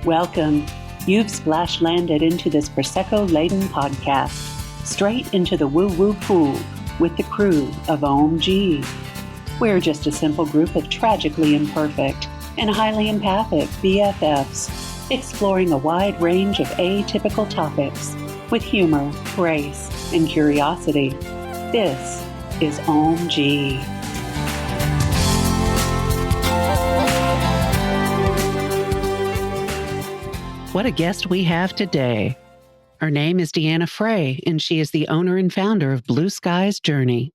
Welcome. You've splash landed into this Prosecco-laden podcast, straight into the woo-woo pool with the crew of Ohm-g. We're just a simple group of tragically imperfect and highly empathic BFFs, exploring a wide range of atypical topics with humor, grace, and curiosity. This is Ohm-g. What a guest we have today. Her name is Deanna Frey, and she is the owner and founder of Blueskyes Journey.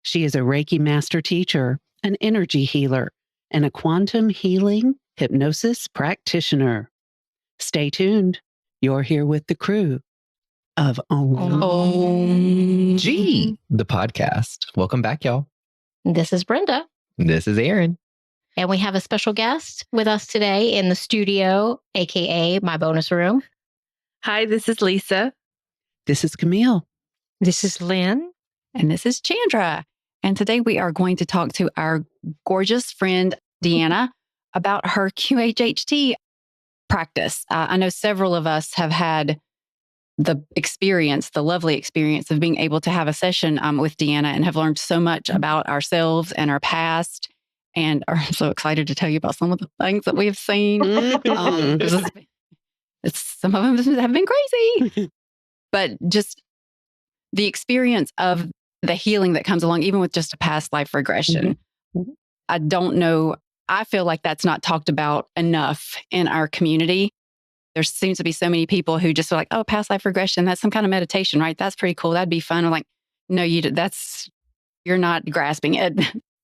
She is a Reiki master teacher, an energy healer, and a quantum healing hypnosis practitioner. Stay tuned. You're here with the crew of Ohm-g, the podcast. Welcome back, y'all. This is Brenda. This is Aaron. And we have a special guest with us today in the studio, aka my bonus room. Hi, this is Lisa. This is Camille. This is Lynn. And this is Chandra. And today we are going to talk to our gorgeous friend, Deanna, about her QHHT practice. I know several of us have had the lovely experience of being able to have a session with Deanna and have learned so much about ourselves and our past. And are so excited to tell you about some of the things that we've seen. Some of them have been crazy. But just the experience of the healing that comes along, even with just a past life regression. Mm-hmm. I don't know. I feel like that's not talked about enough in our community. There seems to be so many people who just are like, oh, past life regression, that's some kind of meditation, right? That's pretty cool. That'd be fun. I'm like, no, you're not grasping it.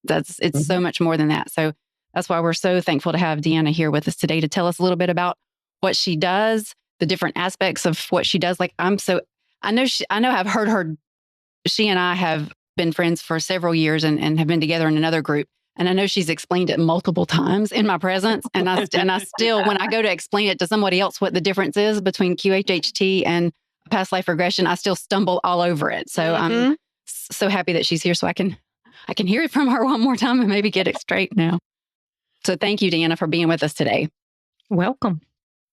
It's so much more than that. So that's why we're so thankful to have Deanna here with us today to tell us a little bit about what she does, the different aspects of what she does. Like I know I've heard her. She and I have been friends for several years and have been together in another group. And I know she's explained it multiple times in my presence. And I still, when I go to explain it to somebody else, what the difference is between QHHT and past life regression, I still stumble all over it. So I'm so happy that she's here so I can hear it from her one more time and maybe get it straight now. So thank you, Deanna, for being with us today. Welcome.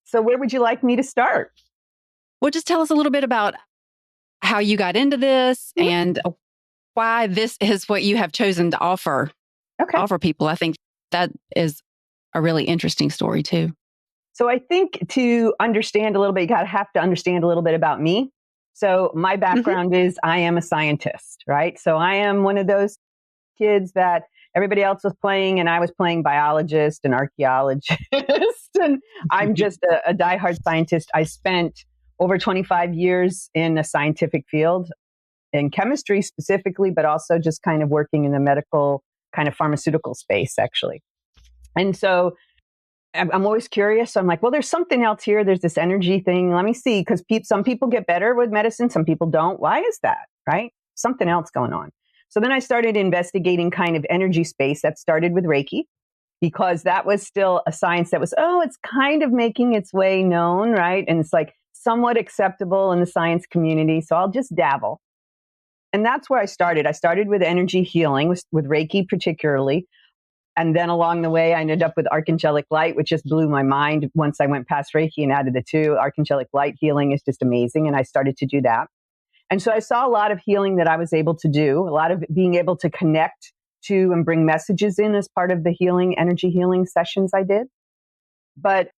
So where would you like me to start? Well, just tell us a little bit about how you got into this and why this is what you have chosen to offer people. I think that is a really interesting story too. So I think to understand a little bit, you have to understand a little bit about me. So my background is I am a scientist, right? So I am one of those kids that everybody else was playing, and I was playing biologist and archaeologist. And I'm just a diehard scientist. I spent over 25 years in a scientific field, in chemistry specifically, but also just kind of working in the medical kind of pharmaceutical space, actually. And so I'm always curious. So I'm like, well, there's something else here. There's this energy thing. Let me see, because some people get better with medicine. Some people don't. Why is that, right? Something else going on. So then I started investigating kind of energy space. That started with Reiki, because that was still a science that was, it's kind of making its way known, right? And it's like somewhat acceptable in the science community. So I'll just dabble. And that's where I started. I started with energy healing, with Reiki particularly. And then along the way, I ended up with archangelic light, which just blew my mind once I went past Reiki and added the two. Archangelic light healing is just amazing. And I started to do that. And so I saw a lot of healing that I was able to do, a lot of being able to connect to and bring messages in as part of the energy healing sessions I did. But,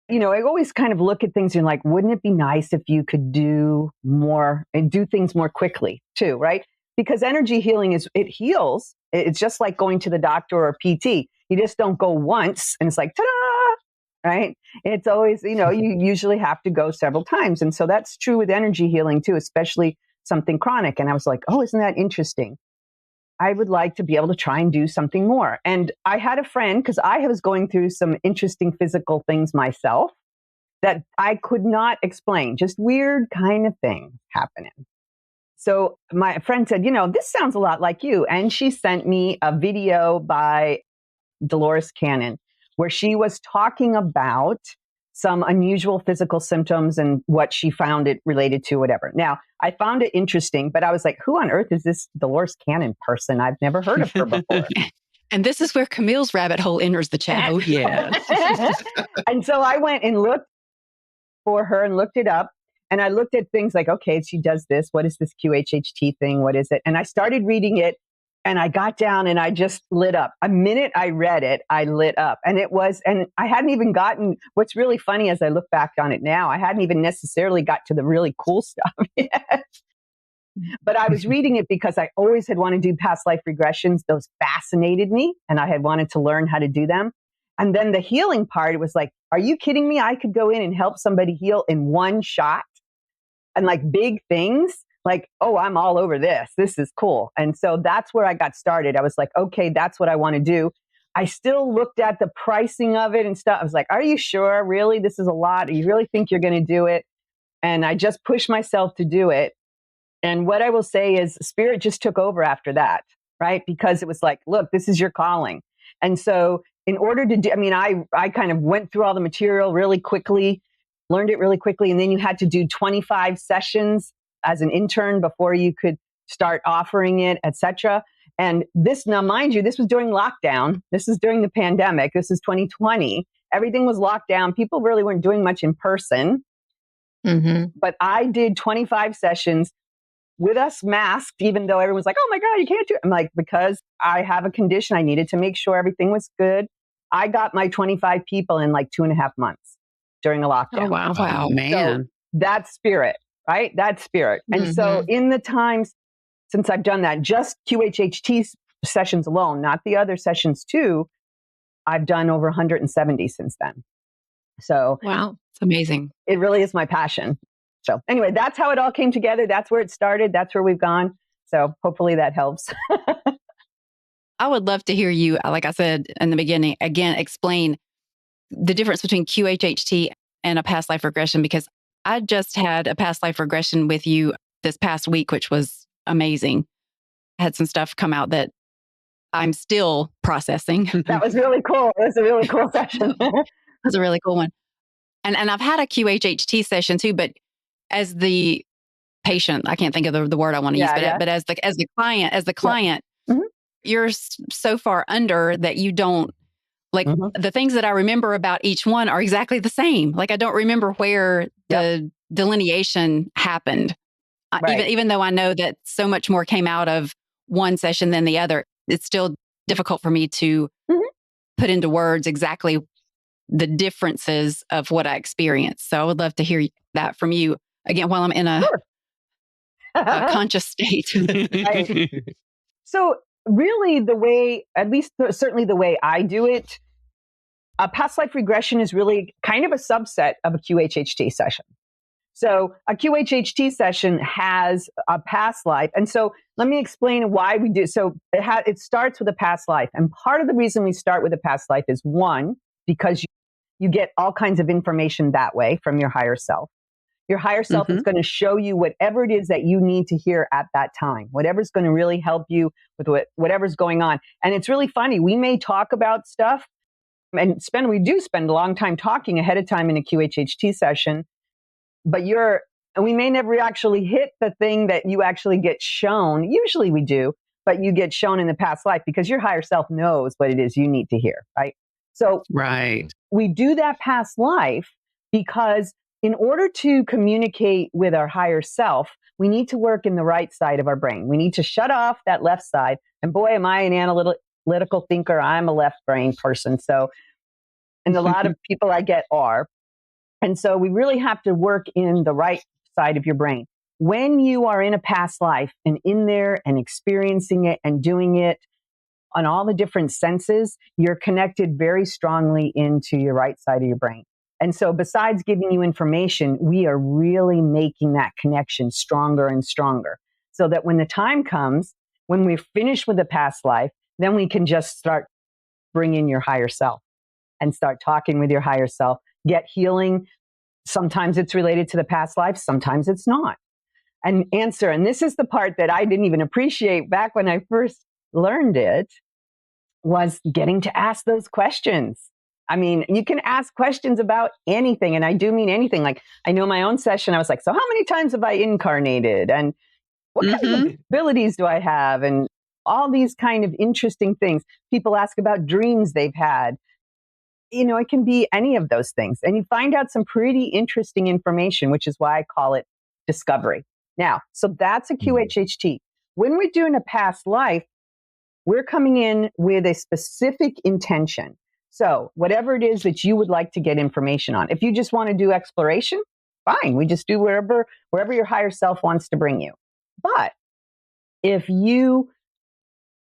I always kind of look at things and like, wouldn't it be nice if you could do more and do things more quickly too, right? Because energy healing it heals. It's just like going to the doctor or PT. You just don't go once and it's like, ta-da, right? It's always, you usually have to go several times. And so that's true with energy healing too, especially something chronic. And I was like, oh, isn't that interesting? I would like to be able to try and do something more. And I had a friend, because I was going through some interesting physical things myself that I could not explain, just weird kind of things happening. So my friend said, this sounds a lot like you. And she sent me a video by Dolores Cannon, where she was talking about some unusual physical symptoms and what she found it related to, whatever. Now, I found it interesting, but I was like, who on earth is this Dolores Cannon person? I've never heard of her before. And this is where Camille's rabbit hole enters the chat. Oh, yeah. And so I went and looked for her and looked it up. And I looked at things like, okay, she does this. What is this QHHT thing? What is it? And I started reading it and I got down and I just lit up. A minute I read it, I lit up. And and I hadn't even gotten, what's really funny as I look back on it now, I hadn't even necessarily got to the really cool stuff yet. But I was reading it because I always had wanted to do past life regressions. Those fascinated me and I had wanted to learn how to do them. And then the healing part, it was like, are you kidding me? I could go in and help somebody heal in one shot. And like big things, like, oh, I'm all over this. This is cool. And so that's where I got started. I was like, okay, that's what I want to do. I still looked at the pricing of it and stuff. I was like, are you sure? Really? This is a lot. Do you really think you're going to do it? And I just pushed myself to do it. And what I will say is Spirit just took over after that, right? Because it was like, look, this is your calling. And so in order to do, I kind of went through all the material really quickly, learned it really quickly. And then you had to do 25 sessions as an intern before you could start offering it, etc. And this, now mind you, this was during lockdown. This is during the pandemic. This is 2020. Everything was locked down. People really weren't doing much in person. Mm-hmm. But I did 25 sessions with us masked, even though everyone's like, oh my God, you can't do it. I'm like, because I have a condition, I needed to make sure everything was good. I got my 25 people in like 2.5 months during a lockdown. Oh, wow. Wow, man. So that's Spirit, right? That's Spirit. And so in the times since I've done that, just QHHT sessions alone, not the other sessions too, I've done over 170 since then. So wow, it's amazing. It really is my passion. So anyway, that's how it all came together. That's where it started. That's where we've gone. So hopefully that helps. I would love to hear you, like I said in the beginning, again, explain the difference between QHHT and a past life regression, because I just had a past life regression with you this past week, which was amazing. I had some stuff come out that I'm still processing. That was really cool. It was a really cool session. It was a really cool one. And I've had a QHHT session too, but as the patient, I can't think of the word I want to use, but as the client, mm-hmm. you're so far under that you don't, like the things that I remember about each one are exactly the same. Like I don't remember where the delineation happened. Right. Even though I know that so much more came out of one session than the other, it's still difficult for me to put into words exactly the differences of what I experienced. So I would love to hear that from you again while I'm in a conscious state. Right. So really the way, at least certainly the way I do it, a past life regression is really kind of a subset of a QHHT session. So a QHHT session has a past life. And so let me explain why we do. So it starts with a past life. And part of the reason we start with a past life is one, because you get all kinds of information that way from your higher self. Your higher self is going to show you whatever it is that you need to hear at that time, whatever's going to really help you with whatever's going on. And it's really funny. We may talk about stuff and we do spend a long time talking ahead of time in a QHHT session, but we may never actually hit the thing that you actually get shown. Usually we do, but you get shown in the past life because your higher self knows what it is you need to hear, right? So we do that past life because in order to communicate with our higher self, we need to work in the right side of our brain. We need to shut off that left side. And boy, am I an analytical thinker. I'm a left brain person. So, and a lot of people I get are. And so we really have to work in the right side of your brain. When you are in a past life and in there and experiencing it and doing it on all the different senses, you're connected very strongly into your right side of your brain. And so besides giving you information, we are really making that connection stronger and stronger so that when the time comes, when we're finished with the past life, then we can just start bringing your higher self and start talking with your higher self, get healing. Sometimes it's related to the past life. Sometimes it's not. And answer. And this is the part that I didn't even appreciate back when I first learned it, was getting to ask those questions. I mean, you can ask questions about anything. And I do mean anything. Like I know my own session, I was like, so how many times have I incarnated? And what kinds of abilities do I have? And all these kind of interesting things. People ask about dreams they've had. It can be any of those things. And you find out some pretty interesting information, which is why I call it discovery. Now, so that's a QHHT. When we're doing a past life, we're coming in with a specific intention. So whatever it is that you would like to get information on, if you just want to do exploration, fine. We just do wherever your higher self wants to bring you. But if you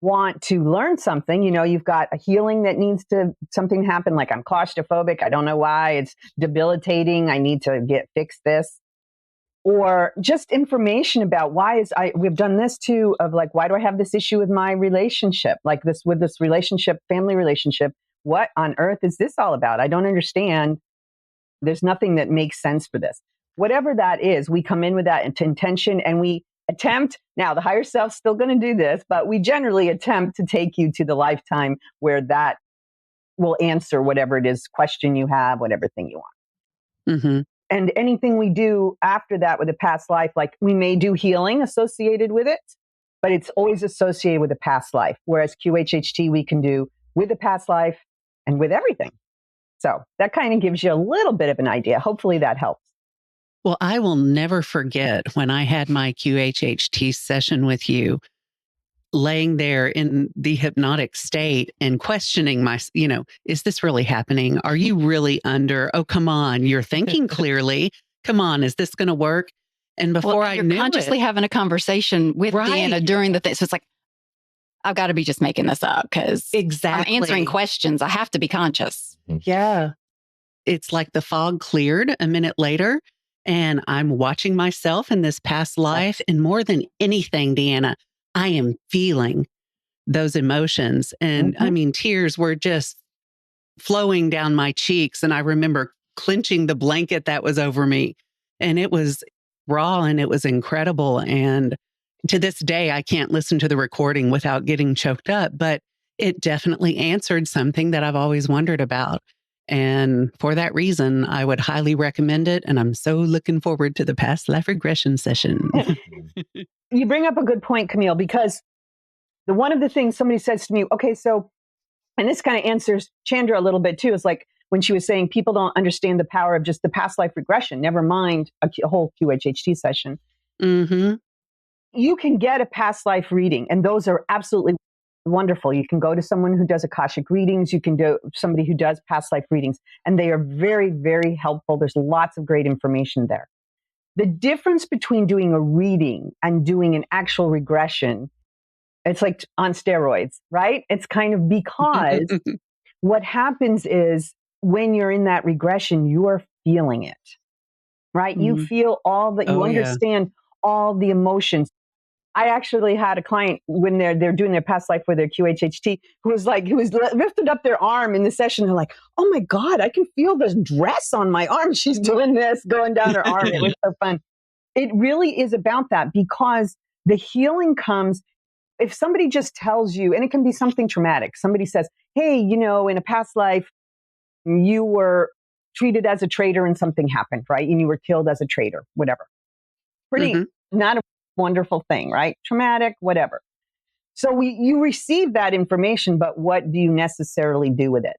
want to learn something, you've got a healing that needs something happen, like I'm claustrophobic. I don't know why. It's debilitating. I need to fix this. Or just information about we've done this too, of like, why do I have this issue with my relationship? Like with this relationship, family relationship, what on earth is this all about? I don't understand. There's nothing that makes sense for this. Whatever that is, we come in with that intention and we attempt. Now, the higher self's still going to do this, but we generally attempt to take you to the lifetime where that will answer whatever it is, question you have, whatever thing you want. Mm-hmm. And anything we do after that with a past life, like we may do healing associated with it, but it's always associated with a past life. Whereas QHHT, we can do with a past life and with everything. So that kind of gives you a little bit of an idea. Hopefully that helps. Well, I will never forget when I had my QHHT session with you, laying there in the hypnotic state and questioning is this really happening? Are you really under? Oh, come on. You're thinking clearly. Come on. Is this going to work? And before I knew you're consciously having a conversation with Deanna during the thing. So it's like, I've got to be just making this up because I'm answering questions. I have to be conscious. Yeah. It's like the fog cleared a minute later and I'm watching myself in this past life. And more than anything, Deanna, I am feeling those emotions. And I mean, tears were just flowing down my cheeks. And I remember clenching the blanket that was over me. And it was raw and it was incredible. And to this day, I can't listen to the recording without getting choked up, but it definitely answered something that I've always wondered about. And for that reason, I would highly recommend it. And I'm so looking forward to the past life regression session. You bring up a good point, Camille, because one of the things somebody says to me, okay, so, and this kind of answers Chandra a little bit too, is like when she was saying people don't understand the power of just the past life regression, never mind a whole QHHT session. Mm-hmm. You can get a past life reading, and those are absolutely wonderful. You can go to someone who does Akashic readings. You can do somebody who does past life readings, and they are very, very helpful. There's lots of great information there. The difference between doing a reading and doing an actual regression, it's like on steroids, right? It's kind of because what happens is when you're in that regression, you're feeling it, right? Mm-hmm. You feel all that, you understand all the emotions. I actually had a client when they're doing their past life with their QHHT who was lifted up their arm in the session. They're like, oh my God, I can feel this dress on my arm. She's doing this, going down her arm. It was so fun. It really is about that, because the healing comes if somebody just tells you, and it can be something traumatic. Somebody says, hey, in a past life, you were treated as a traitor and something happened, right? And you were killed as a traitor, whatever. Pretty not a wonderful thing, right? Traumatic, whatever. So you receive that information, but what do you necessarily do with it?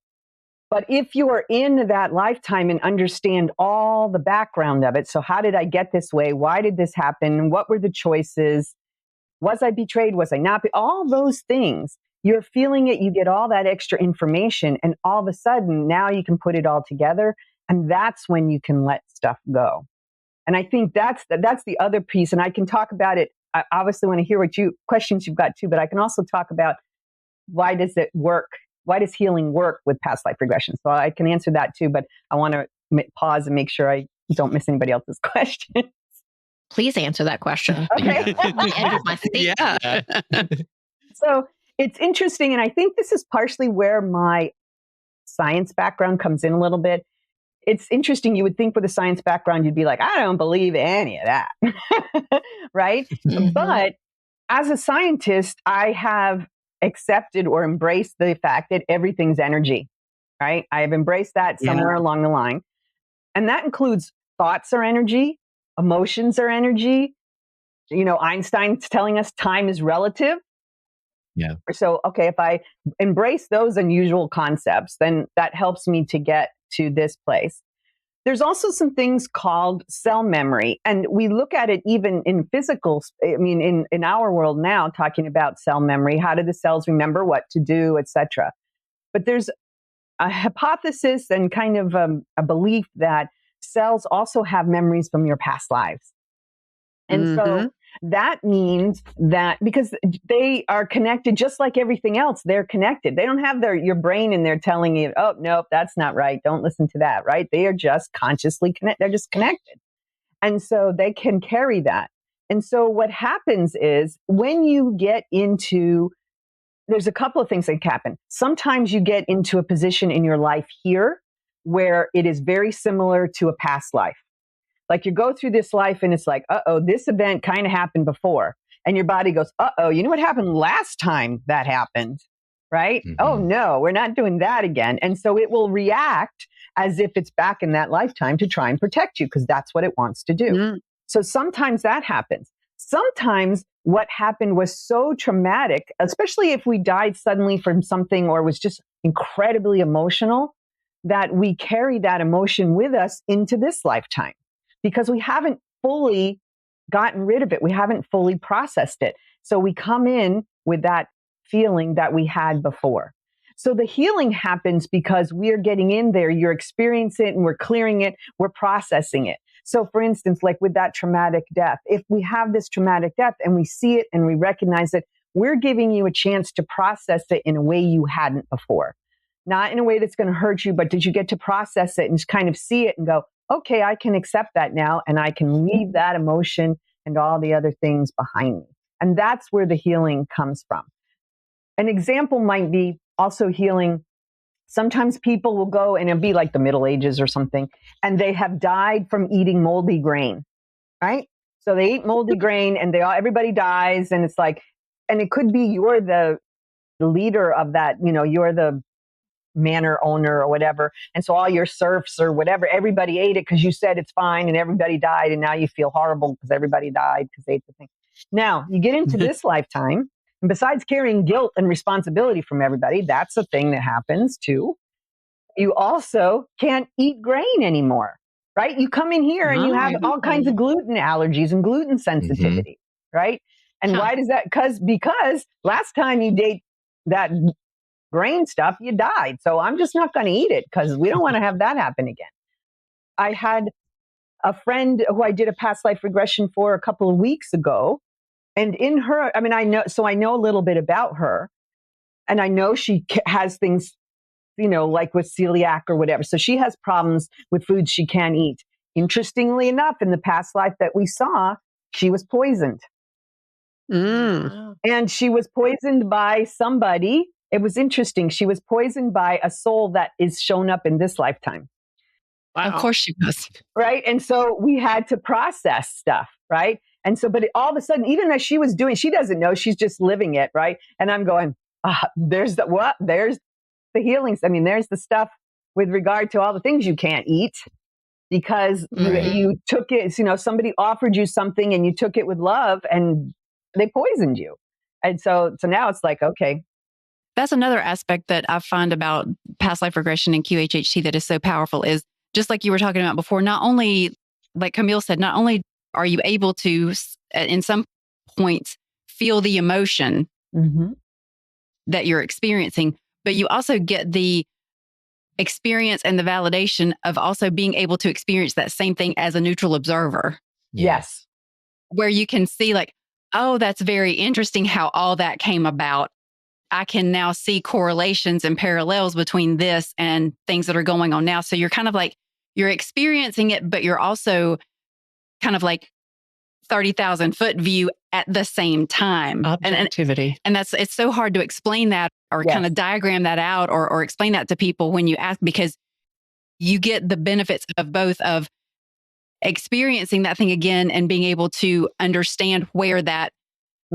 But if you are in that lifetime and understand all the background of it, so how did I get this way? Why did this happen? What were the choices? Was I betrayed? Was I not? All those things, you're feeling it. You get all that extra information, and all of a sudden now you can put it all together, and that's when you can let stuff go. And I think that's the other piece. And I can talk about it. I obviously want to hear questions you've got too, but I can also talk about why does it work? Why does healing work with past life regression? So I can answer that too, but I want to pause and make sure I don't miss anybody else's question. Please answer that question. Okay. Yeah. So it's interesting. And I think this is partially where my science background comes in a little bit. It's interesting. You would think with a science background, you'd be like, I don't believe any of that. Right? Mm-hmm. But as a scientist, I have accepted or embraced the fact that everything's energy, right? I have embraced that somewhere along the line. And that includes thoughts are energy, emotions are energy. Einstein's telling us time is relative. Yeah. So, okay, if I embrace those unusual concepts, then that helps me to get to this place. There's also some things called cell memory. And we look at it even in physical, in our world now, talking about cell memory. How do the cells remember what to do, etc.? But there's a hypothesis and kind of a belief that cells also have memories from your past lives. And so that means that because they are connected, just like everything else, they're connected. They don't have your brain in there telling you, oh, nope, that's not right. Don't listen to that, right? They are just consciously connected. They're just connected. And so they can carry that. And so what happens is when you get into, there's a couple of things that happen. Sometimes you get into a position in your life here where it is very similar to a past life. Like you go through this life and it's like, uh-oh, this event kind of happened before. And your body goes, uh-oh, you know what happened last time that happened, right? Mm-hmm. Oh, no, we're not doing that again. And so it will react as if it's back in that lifetime to try and protect you because that's what it wants to do. Mm. So sometimes that happens. Sometimes what happened was so traumatic, especially if we died suddenly from something or was just incredibly emotional, that we carry that emotion with us into this lifetime. Because we haven't fully gotten rid of it. We haven't fully processed it. So we come in with that feeling that we had before. So the healing happens because we're getting in there, you're experiencing it and we're clearing it, we're processing it. So for instance, like with that traumatic death, if we have this traumatic death and we see it and we recognize it, we're giving you a chance to process it in a way you hadn't before. Not in a way that's going to hurt you, but did you get to process it and just kind of see it and go, okay, I can accept that now and I can leave that emotion and all the other things behind me. And that's where the healing comes from. An example might be also healing. Sometimes people will go and it'll be like the Middle Ages or something, and they have died from eating moldy grain, right? So they eat moldy grain and everybody dies. And it's like, and it could be you're the leader of that, you're the manor owner or whatever. And so all your serfs or whatever, everybody ate it because you said it's fine and everybody died. And now you feel horrible because everybody died because they ate the thing. Now you get into this lifetime. And besides carrying guilt and responsibility from everybody, that's a thing that happens too. You also can't eat grain anymore, right? You come in here and you have all kinds of gluten allergies and gluten sensitivity, right? And why does that? Because last time you ate that grain stuff, you died. So I'm just not going to eat it because we don't want to have that happen again. I had a friend who I did a past life regression for a couple of weeks ago. And in her, I know a little bit about her. And I know she has things, like with celiac or whatever. So she has problems with foods she can't eat. Interestingly enough, in the past life that we saw, she was poisoned. And she was poisoned by somebody. It was interesting. She was poisoned by a soul that is shown up in this lifetime. Wow. Of course she was. Right. And so we had to process stuff. Right. And so, but all of a sudden, even as she was doing, she doesn't know, she's just living it. Right. And I'm going, there's the healings. There's the stuff with regard to all the things you can't eat because you took it, somebody offered you something and you took it with love and they poisoned you. And so now it's like, okay. That's another aspect that I find about past life regression and QHHT that is so powerful is just like you were talking about before, not only, like Camille said, not only are you able to, in some points, feel the emotion that you're experiencing, but you also get the experience and the validation of also being able to experience that same thing as a neutral observer. Yes. Where you can see like, oh, that's very interesting how all that came about. I can now see correlations and parallels between this and things that are going on now. So you're kind of like, you're experiencing it, but you're also kind of like 30,000 foot view at the same time. Objectivity. And it's so hard to explain that or kind of diagram that out or explain that to people when you ask, because you get the benefits of both of experiencing that thing again and being able to understand where that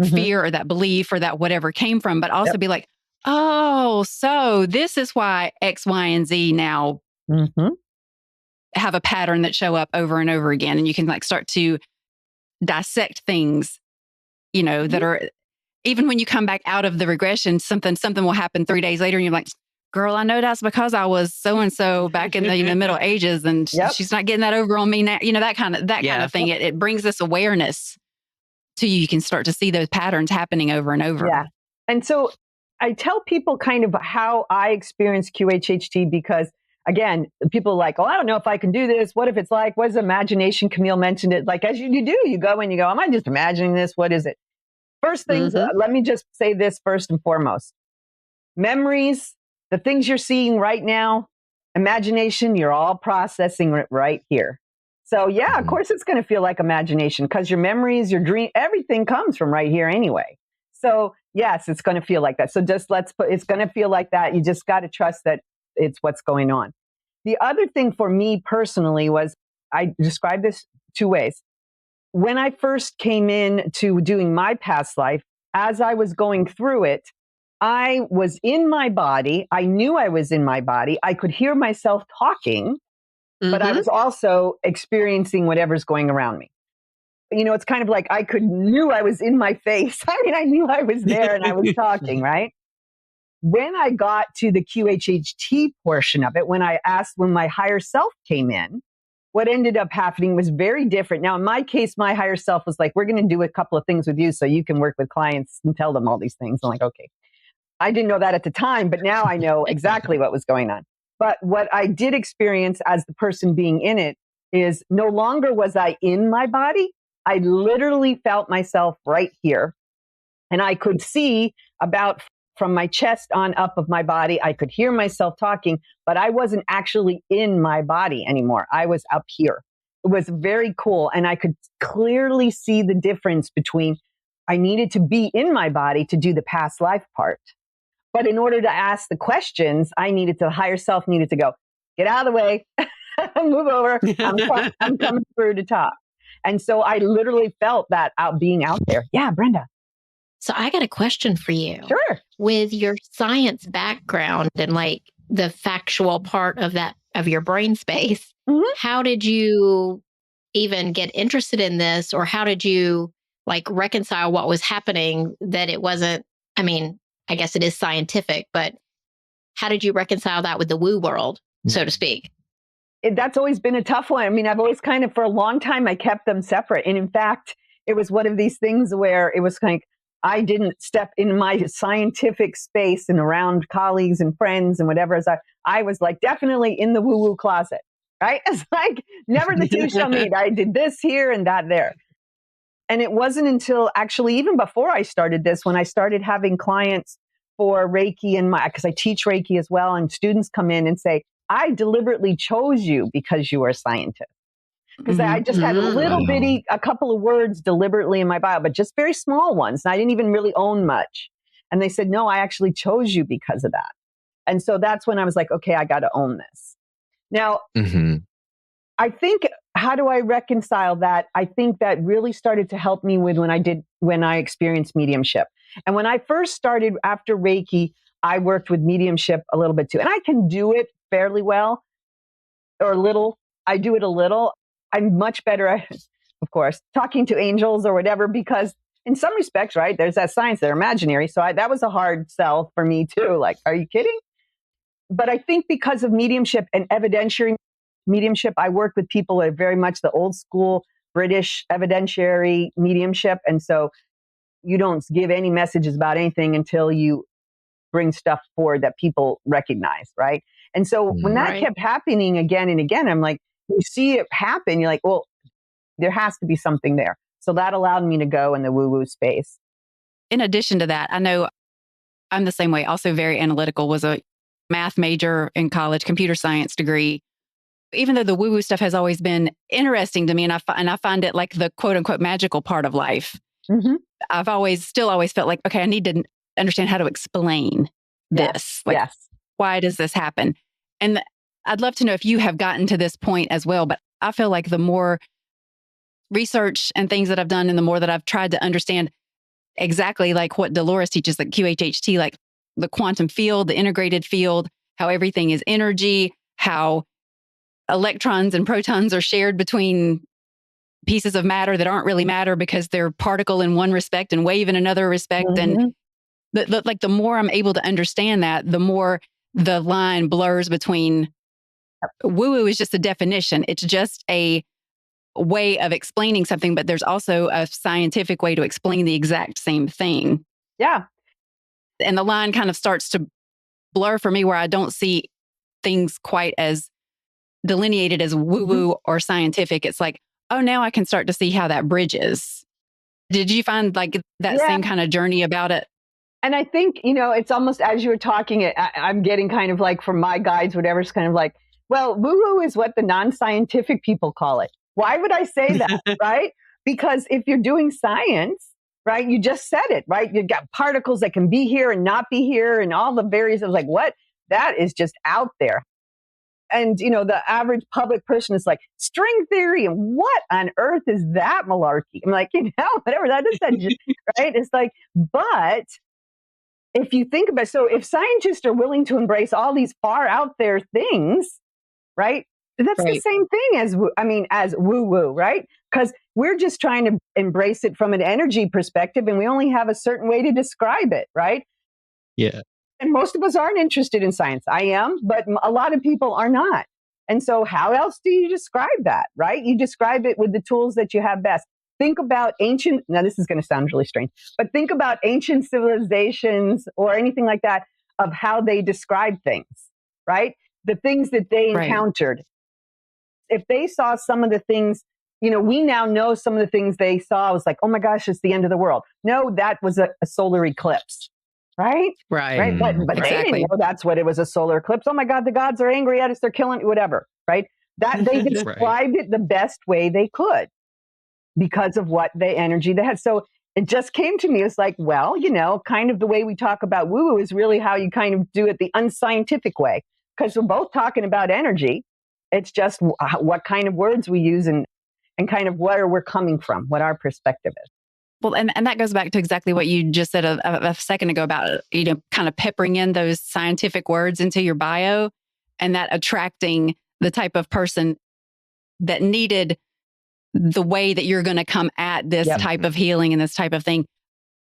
fear or that belief or that whatever came from, but also be like, oh, so this is why X, Y, and Z now have a pattern that show up over and over again. And you can like start to dissect things, that are, even when you come back out of the regression, something will happen 3 days later and you're like, girl, I know that's because I was so-and-so back in the Middle Ages and she's not getting that over on me now. That kind of thing. It brings this awareness to you. You can start to see those patterns happening over and over. Yeah. And so I tell people kind of how I experience QHHT because, again, people are like, oh, I don't know if I can do this. What if it's like, what is imagination? Camille mentioned it. Like, as you do, you go and you go, am I just imagining this? What is it? First things, let me just say this first and foremost. Memories, the things you're seeing right now, imagination, you're all processing it right here. So yeah, of course it's going to feel like imagination because your memories, your dream, everything comes from right here anyway. So yes, it's going to feel like that. So just it's going to feel like that. You just got to trust that it's what's going on. The other thing for me personally was I described this 2 ways. When I first came in to doing my past life, as I was going through it, I was in my body. I knew I was in my body. I could hear myself talking, but I was also experiencing whatever's going around me. It's kind of like knew I was in my face. I mean, I knew I was there and I was talking, right? When I got to the QHHT portion of it, when my higher self came in, what ended up happening was very different. Now, in my case, my higher self was like, we're going to do a couple of things with you so you can work with clients and tell them all these things. I'm like, okay. I didn't know that at the time, but now I know exactly what was going on. But what I did experience as the person being in it is no longer was I in my body. I literally felt myself right here. And I could see about from my chest on up of my body. I could hear myself talking, but I wasn't actually in my body anymore. I was up here. It was very cool. And I could clearly see the difference between I needed to be in my body to do the past life part. But in order to ask the questions, the higher self needed to go, get out of the way, move over. I'm coming through to talk. And so I literally felt that being out there. Yeah, Brenda. So I got a question for you. Sure. With your science background and like the factual part of your brain space, how did you even get interested in this? Or how did you like reconcile what was happening that it wasn't, I guess it is scientific, but how did you reconcile that with the woo world, so to speak? That's always been a tough one. I mean, I've always for a long time, I kept them separate. And in fact, it was one of these things where it was like, I didn't step in my scientific space and around colleagues and friends and whatever. As I was like definitely in the woo-woo closet, right? It's like never the two shall meet. I did this here and that there. And it wasn't until actually even before I started this, when I started having clients for Reiki because I teach Reiki as well, and students come in and say, I deliberately chose you because you are a scientist. Because I just had a couple of words deliberately in my bio, but just very small ones. And I didn't even really own much. And they said, no, I actually chose you because of that. And so that's when I was like, okay, I got to own this. Now, I think, how do I reconcile that? I think that really started to help me with when I experienced mediumship. And when I first started after Reiki, I worked with mediumship a little bit too. And I can do it fairly well or a little. I do it a little. I'm much better at, of course, talking to angels or whatever, because in some respects, right, there's that science, they're imaginary. So that was a hard sell for me too. Like, are you kidding? But I think because of mediumship and evidentiary mediumship, I work with people that are very much the old school British evidentiary mediumship. And so you don't give any messages about anything until you bring stuff forward that people recognize, right? And so when that kept happening again and again, I'm like, you see it happen, you're like, well, there has to be something there. So that allowed me to go in the woo-woo space. In addition to that, I know I'm the same way, also very analytical, was a math major in college, computer science degree. Even though the woo-woo stuff has always been interesting to me, and I find it like the quote unquote magical part of life. I've still always felt like, okay, I need to understand how to explain this. Like, why does this happen? And I'd love to know if you have gotten to this point as well, but I feel like the more research and things that I've done and the more that I've tried to understand exactly like what Dolores teaches, like QHHT, like the quantum field, the integrated field, how everything is energy, how electrons and protons are shared between pieces of matter that aren't really matter because they're particle in one respect and wave in another respect. And the more I'm able to understand that, the more the line blurs between woo-woo is just a definition. It's just a way of explaining something, but there's also a scientific way to explain the exact same thing. Yeah. And the line kind of starts to blur for me where I don't see things quite as delineated as woo-woo or scientific. It's like, oh, now I can start to see how that bridges. Did you find like that same kind of journey about it? And I think, it's almost as you were talking, I'm getting kind of like from my guides, whatever, it's kind of like, well, woo-woo is what the non-scientific people call it. Why would I say that, right? Because if you're doing science, right, you just said it, right? You've got particles that can be here and not be here and all the various, I was like, what? That is just out there. And, the average public person is like, string theory, and what on earth is that malarkey? I'm like, whatever, that is that, right? It's like, but if you think about it, so if scientists are willing to embrace all these far out there things, right? That's the same thing as woo-woo, right? Because we're just trying to embrace it from an energy perspective, and we only have a certain way to describe it, right? Yeah. And most of us aren't interested in science. I am, but a lot of people are not. And so how else do you describe that, right? You describe it with the tools that you have best. Think about now this is going to sound really strange, but think about ancient civilizations or anything like that of how they describe things, right? The things that they encountered. If they saw some of the things, we now know some of the things they saw was like, oh my gosh, it's the end of the world. No, that was a solar eclipse. Right? Right. But they didn't know that's what it was, a solar eclipse. Oh my God, the gods are angry at us. They're killing, whatever. Right? That they described it the best way they could because of what the energy they had. So it just came to me. It's like, well, kind of the way we talk about woo-woo is really how you kind of do it the unscientific way. Because we're both talking about energy. It's just what kind of words we use and kind of where we're coming from, what our perspective is. Well, and that goes back to exactly what you just said a second ago about, kind of peppering in those scientific words into your bio and that attracting the type of person that needed the way that you're going to come at this type of healing and this type of thing.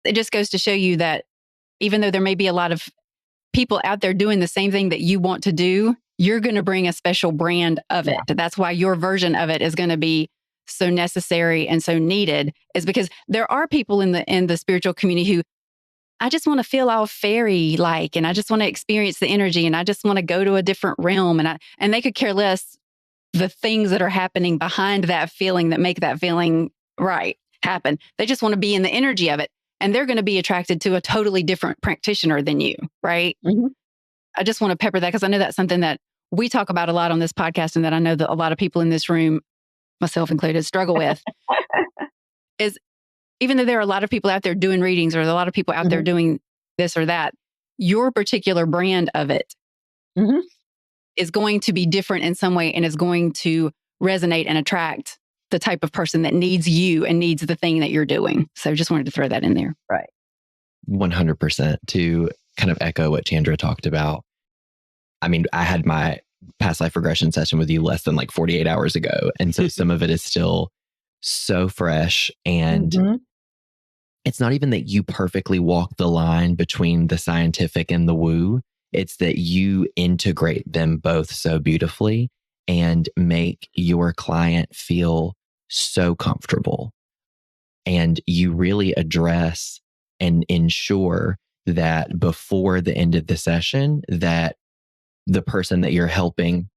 It just goes to show you that even though there may be a lot of people out there doing the same thing that you want to do, you're going to bring a special brand of it. That's why your version of it is going to be so necessary and so needed, is because there are people in the spiritual community who, I just want to feel all fairy like, and I just want to experience the energy, and I just want to go to a different realm, and they could care less the things that are happening behind that feeling that make that feeling happen. They just want to be in the energy of it, and they're going to be attracted to a totally different practitioner than you, right? Mm-hmm. I just want to pepper that because I know that's something that we talk about a lot on this podcast, and that I know that a lot of people in this room, myself included, struggle with. Is even though there are a lot of people out there doing readings, or a lot of people out there doing this or that, your particular brand of it is going to be different in some way, and is going to resonate and attract the type of person that needs you and needs the thing that you're doing. So just wanted to throw that in there. Right. 100%. To kind of echo what Chandra talked about. I mean, I had my past life regression session with you less than like 48 hours ago. And so some of it is still so fresh. And it's not even that you perfectly walk the line between the scientific and the woo. It's that you integrate them both so beautifully and make your client feel so comfortable. And you really address and ensure that before the end of the session, that the person that you're helping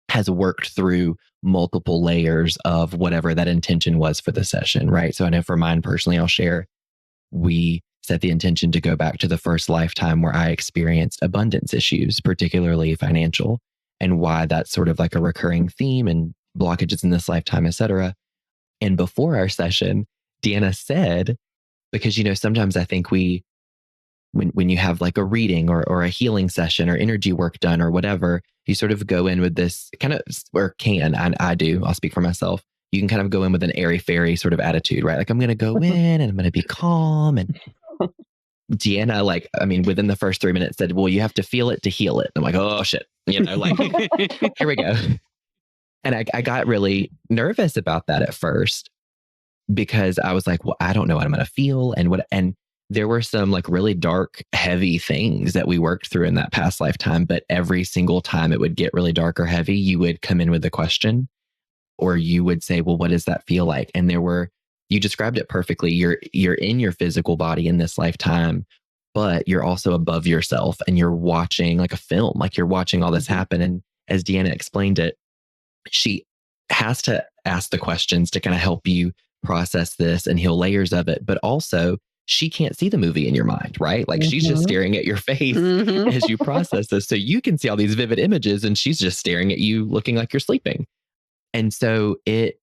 has worked through multiple layers of whatever that intention was for the session, right? So I know for mine personally, I'll share, we set the intention to go back to the first lifetime where I experienced abundance issues, particularly financial, and why that's sort of like a recurring theme and blockages in this lifetime, et cetera. And before our session, Deanna said, because, sometimes I think when you have like a reading or a healing session or energy work done or whatever, you sort of go in with this kind of, or I do, I'll speak for myself. You can kind of go in with an airy-fairy sort of attitude, right? Like, I'm going to go in and I'm going to be calm. And Deanna, within the first 3 minutes said, well, you have to feel it to heal it. I'm like, oh shit, here we go. And I got really nervous about that at first. because I was like, well, I don't know what I'm going to feel. And there were some like really dark, heavy things that we worked through in that past lifetime. But every single time it would get really dark or heavy, you would come in with a question, or you would say, well, what does that feel like? And you described it perfectly. You're in your physical body in this lifetime, but you're also above yourself and you're watching like a film, like you're watching all this happen. And as Deanna explained it, she has to ask the questions to kind of help you process this and heal layers of it. But also, she can't see the movie in your mind, right? Like she's just staring at your face as you process this. So you can see all these vivid images and she's just staring at you looking like you're sleeping. And so I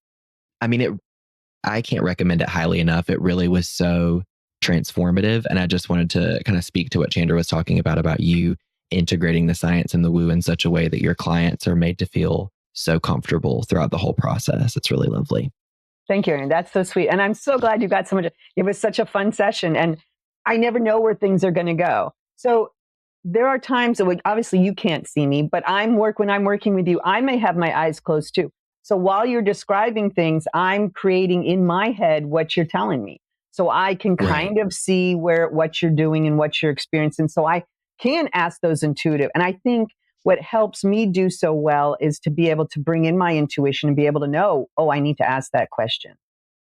can't recommend it highly enough. It really was so transformative. And I just wanted to kind of speak to what Chandra was talking about you integrating the science and the woo in such a way that your clients are made to feel so comfortable throughout the whole process. It's really lovely. Thank you, Erin. That's so sweet. And I'm so glad you got so much. It was such a fun session. And I never know where things are going to go. So there are times that obviously you can't see me, but when I'm working with you, I may have my eyes closed too. So while you're describing things, I'm creating in my head what you're telling me. So I can kind of see what you're doing and what you're experiencing. So I can ask those intuitive. And I think what helps me do so well is to be able to bring in my intuition and be able to know, oh, I need to ask that question.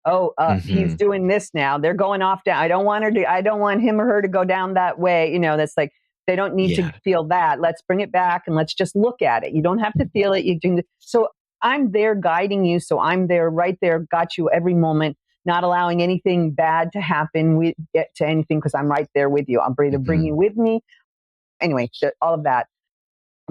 Oh, he's doing this now. They're going off down. I don't want him or her to go down that way. That's like, they don't need to feel that. Let's bring it back and let's just look at it. You don't have to feel it. So I'm there guiding you. So I'm there, right there, got you every moment, not allowing anything bad to happen to anything, because I'm right there with you. I'll either bring you with me. Anyway, all of that.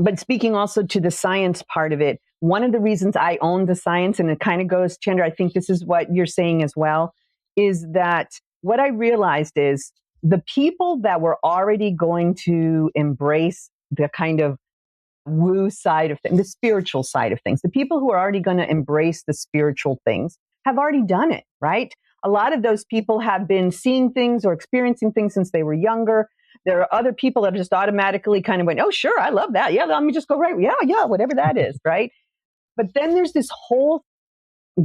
But speaking also to the science part of it, one of the reasons I own the science, and it kind of goes, Chandra, I think this is what you're saying as well, is that what I realized is the people that were already going to embrace the kind of woo side of things, the spiritual side of things, the people who are already going to embrace the spiritual things have already done it, right? A lot of those people have been seeing things or experiencing things since they were younger. There are other people that just automatically kind of went, oh, sure, I love that. Yeah, let me just go right. Yeah, whatever that is, right? But then there's this whole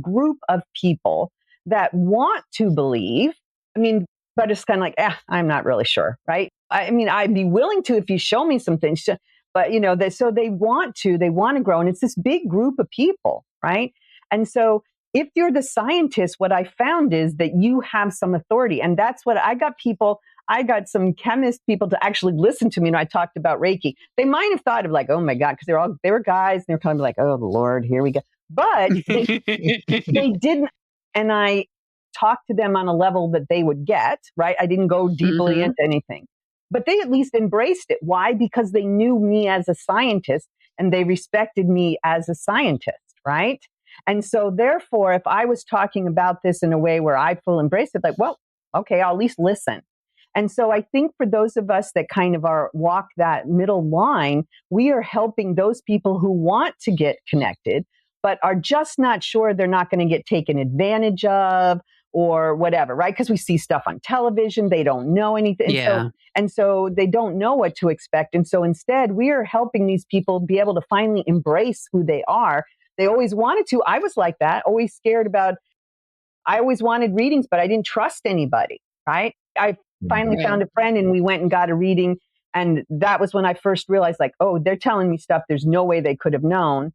group of people that want to believe. But it's kind of like, I'm not really sure, right? I'd be willing to if you show me some things, but so they want to grow. And it's this big group of people, right? And so if you're the scientist, what I found is that you have some authority. And that's what I got some chemist people to actually listen to me when I talked about Reiki. They might have thought of like, oh my God, because they were guys and they were kind of like, oh Lord, here we go. But they didn't. And I talked to them on a level that they would get, right? I didn't go deeply into anything, but they at least embraced it. Why? Because they knew me as a scientist and they respected me as a scientist, right? And so therefore, if I was talking about this in a way where I full embrace it, like, well, okay, I'll at least listen. And so I think for those of us that kind of walk that middle line, we are helping those people who want to get connected, but are just not sure they're not going to get taken advantage of or whatever, right? Because we see stuff on television, they don't know anything. Yeah. And so they don't know what to expect. And so instead, we are helping these people be able to finally embrace who they are. They always wanted to. I was like that, always scared about, I always wanted readings, but I didn't trust anybody, right? I finally found a friend and we went and got a reading. And that was when I first realized like, oh, they're telling me stuff there's no way they could have known.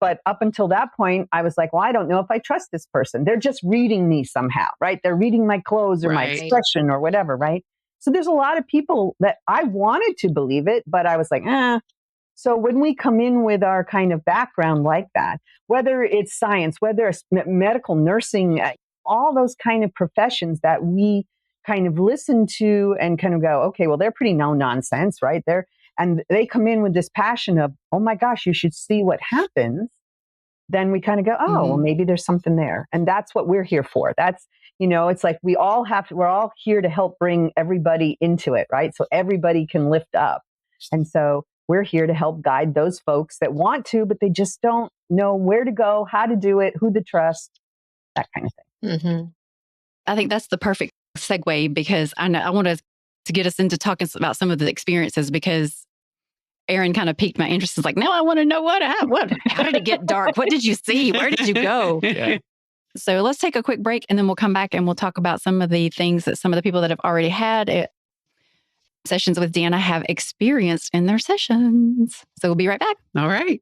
But up until that point, I was like, well, I don't know if I trust this person. They're just reading me somehow, right? They're reading my clothes or my expression or whatever, right? So there's a lot of people that I wanted to believe it, but I was like, So when we come in with our kind of background like that, whether it's science, whether it's medical, nursing, all those kind of professions that we kind of listen to and kind of go, okay, well, they're pretty no nonsense, right? And they come in with this passion of, oh my gosh, you should see what happens. Then we kind of go, oh, well, maybe there's something there. And that's what we're here for. That's, it's like we're all here to help bring everybody into it, right? So everybody can lift up. And so we're here to help guide those folks that want to, but they just don't know where to go, how to do it, who to trust, that kind of thing. Mm-hmm. I think that's the perfect segue because I want to get us into talking about some of the experiences because Erin kind of piqued my interest. It's like, now I want to know how did it get dark? What did you see? Where did you go? Yeah. So let's take a quick break and then we'll come back and we'll talk about some of the things that some of the people that have already had sessions with Deanna have experienced in their sessions. So we'll be right back. All right.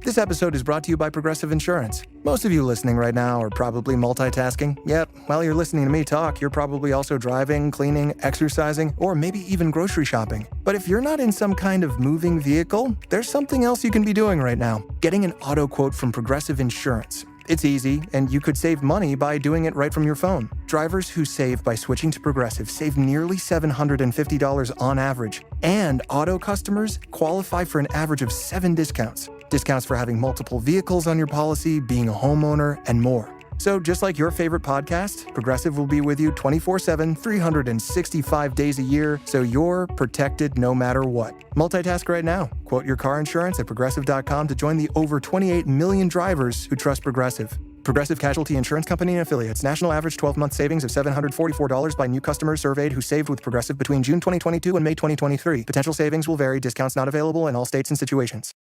This episode is brought to you by Progressive Insurance. Most of you listening right now are probably multitasking. Yep, while you're listening to me talk, you're probably also driving, cleaning, exercising, or maybe even grocery shopping. But if you're not in some kind of moving vehicle, there's something else you can be doing right now. Getting an auto quote from Progressive Insurance. It's easy, and you could save money by doing it right from your phone. Drivers who save by switching to Progressive save nearly $750 on average. And auto customers qualify for an average of 7 discounts. Discounts for having multiple vehicles on your policy, being a homeowner, and more. So just like your favorite podcast, Progressive will be with you 24/7, 365 days a year, so you're protected no matter what. Multitask right now. Quote your car insurance at Progressive.com to join the over 28 million drivers who trust Progressive. Progressive Casualty Insurance Company and Affiliates. National average 12-month savings of $744 by new customers surveyed who saved with Progressive between June 2022 and May 2023. Potential savings will vary. Discounts not available in all states and situations.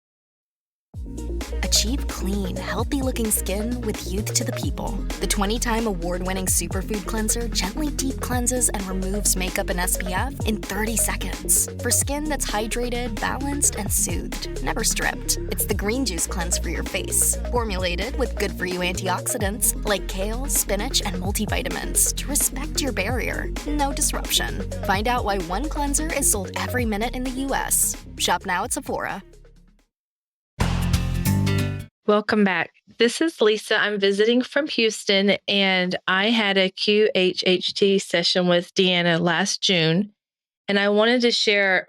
Achieve clean, healthy-looking skin with Youth to the People. The 20-time award-winning superfood cleanser gently deep cleanses and removes makeup and SPF in 30 seconds. For skin that's hydrated, balanced, and soothed, never stripped. It's the green juice cleanse for your face, formulated with good-for-you antioxidants like kale, spinach, and multivitamins to respect your barrier. No disruption. Find out why one cleanser is sold every minute in the U.S. Shop now at Sephora. Welcome back. This is Lisa. I'm visiting from Houston, and I had a QHHT session with Deanna last June, and I wanted to share,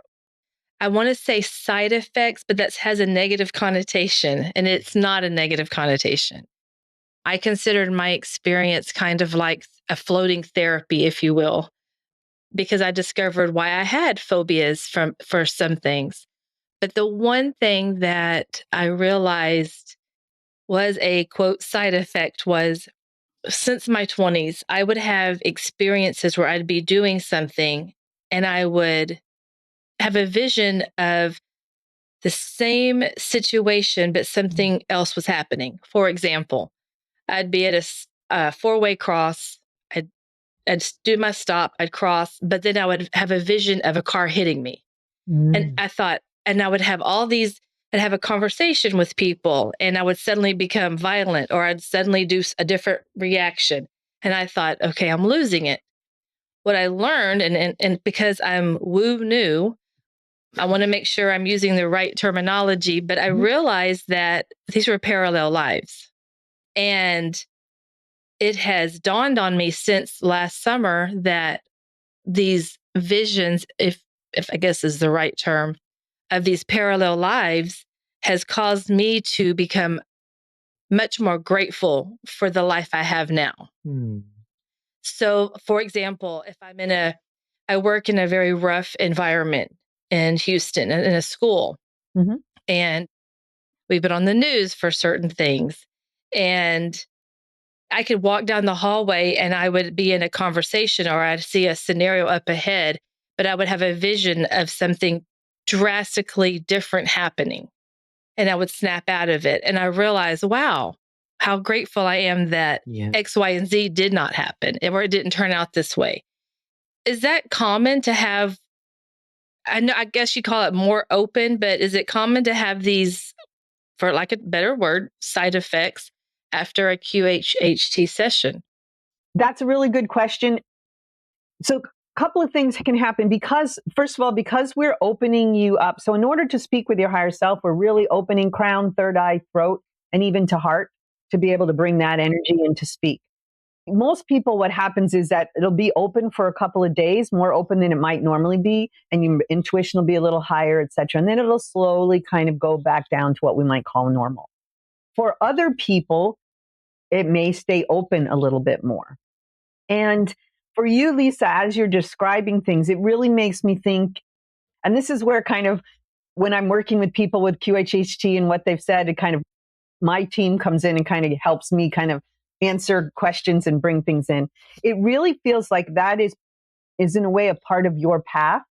I want to say side effects, but that has a negative connotation, and it's not a negative connotation. I considered my experience kind of like a floating therapy, if you will, because I discovered why I had phobias for some things. But the one thing that I realized was a quote side effect was since my 20s, I would have experiences where I'd be doing something and I would have a vision of the same situation, but something else was happening. For example, I'd be at a four-way cross. I'd do my stop, I'd cross, but then I would have a vision of a car hitting me. And I thought, and I would have all these, I'd have a conversation with people and I would suddenly become violent or I'd suddenly do a different reaction. And I thought, okay, I'm losing it. What I learned, and because I'm woo new, I want to make sure I'm using the right terminology, but I realized that these were parallel lives. And it has dawned on me since last summer that these visions, if I guess is the right term, of these parallel lives has caused me to become much more grateful for the life I have now. So, for example, if I work in a very rough environment in Houston, in a school, and we've been on the news for certain things, and I could walk down the hallway and I would be in a conversation or I'd see a scenario up ahead, but I would have a vision of something drastically different happening. And I would snap out of it. And I realized, wow, how grateful I am that X, Y, and Z did not happen or it didn't turn out this way. Is that common to have? I guess you call it more open, but is it common to have these, for lack of a better word, side effects after a QHHT session? That's a really good question. So a couple of things can happen because, first of all, because we're opening you up. So in order to speak with your higher self, we're really opening crown, third eye, throat, and even to heart to be able to bring that energy in to speak. Most people, what happens is that it'll be open for a couple of days, more open than it might normally be, and your intuition will be a little higher, et cetera. And then it'll slowly kind of go back down to what we might call normal. For other people, it may stay open a little bit more. And for you, Lisa, as you're describing things, it really makes me think, and this is where kind of when I'm working with people with QHHT and what they've said, it kind of, my team comes in and kind of helps me kind of answer questions and bring things in. It really feels like that is in a way a part of your path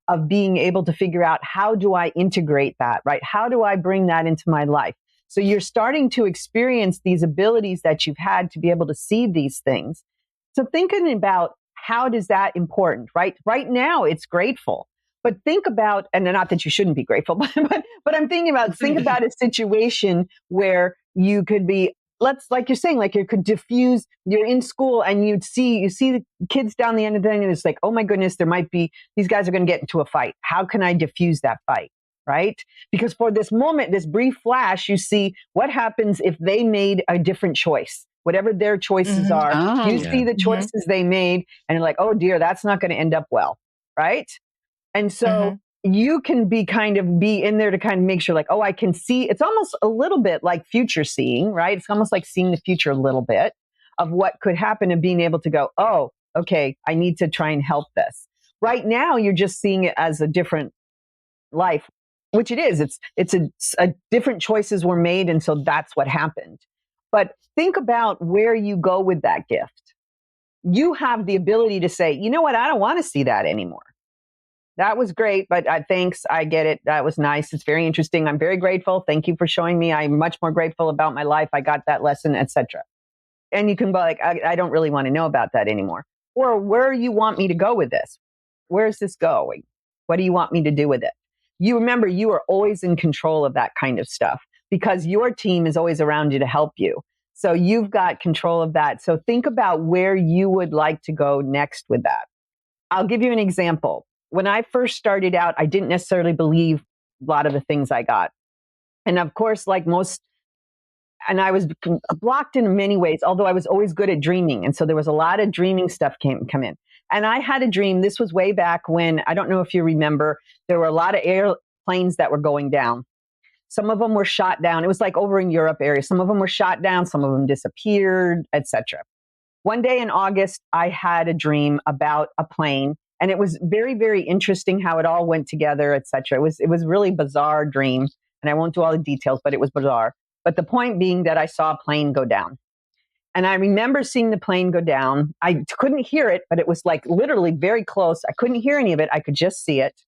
of being able to figure out how do I integrate that, right? How do I bring that into my life? So you're starting to experience these abilities that you've had to be able to see these things. So thinking about how does that important, right? Right now it's grateful, but think about, and not that you shouldn't be grateful, but I'm thinking about, think about a situation where you could be, like you're saying, like you could diffuse, you're in school and you see the kids down the end of the day and it's like, oh my goodness, these guys are going to get into a fight. How can I diffuse that fight? Right? Because for this moment, this brief flash, you see what happens if they made a different choice, whatever their choices are. Oh, You see the choices they made and you're like, oh dear, that's not going to end up well. Right? And so you can be in there to kind of make sure like, oh, I can see. It's almost a little bit like future seeing, right? It's almost like seeing the future a little bit of what could happen and being able to go, oh, okay, I need to try and help this. Right now, you're just seeing it as a different life, which it is. It's a different choices were made. And so that's what happened. But think about where you go with that gift. You have the ability to say, you know what? I don't want to see that anymore. That was great, but thanks. I get it. That was nice. It's very interesting. I'm very grateful. Thank you for showing me. I'm much more grateful about my life. I got that lesson, etc. And you can go like, I don't really want to know about that anymore. Or where you want me to go with this? Where's this going? What do you want me to do with it? You remember, you are always in control of that kind of stuff because your team is always around you to help you. So you've got control of that. So think about where you would like to go next with that. I'll give you an example. When I first started out, I didn't necessarily believe a lot of the things I got. And of course, like most, and I was blocked in many ways, although I was always good at dreaming. And so there was a lot of dreaming stuff come in. And I had a dream. This was way back when, I don't know if you remember, there were a lot of airplanes that were going down. Some of them were shot down. It was like over in Europe area. Some of them were shot down. Some of them disappeared, etc. One day in August, I had a dream about a plane. And it was very, very interesting how it all went together, etc. It was really bizarre dream. And I won't do all the details, but it was bizarre. But the point being that I saw a plane go down. And I remember seeing the plane go down. I couldn't hear it, but it was like literally very close. I couldn't hear any of it. I could just see it,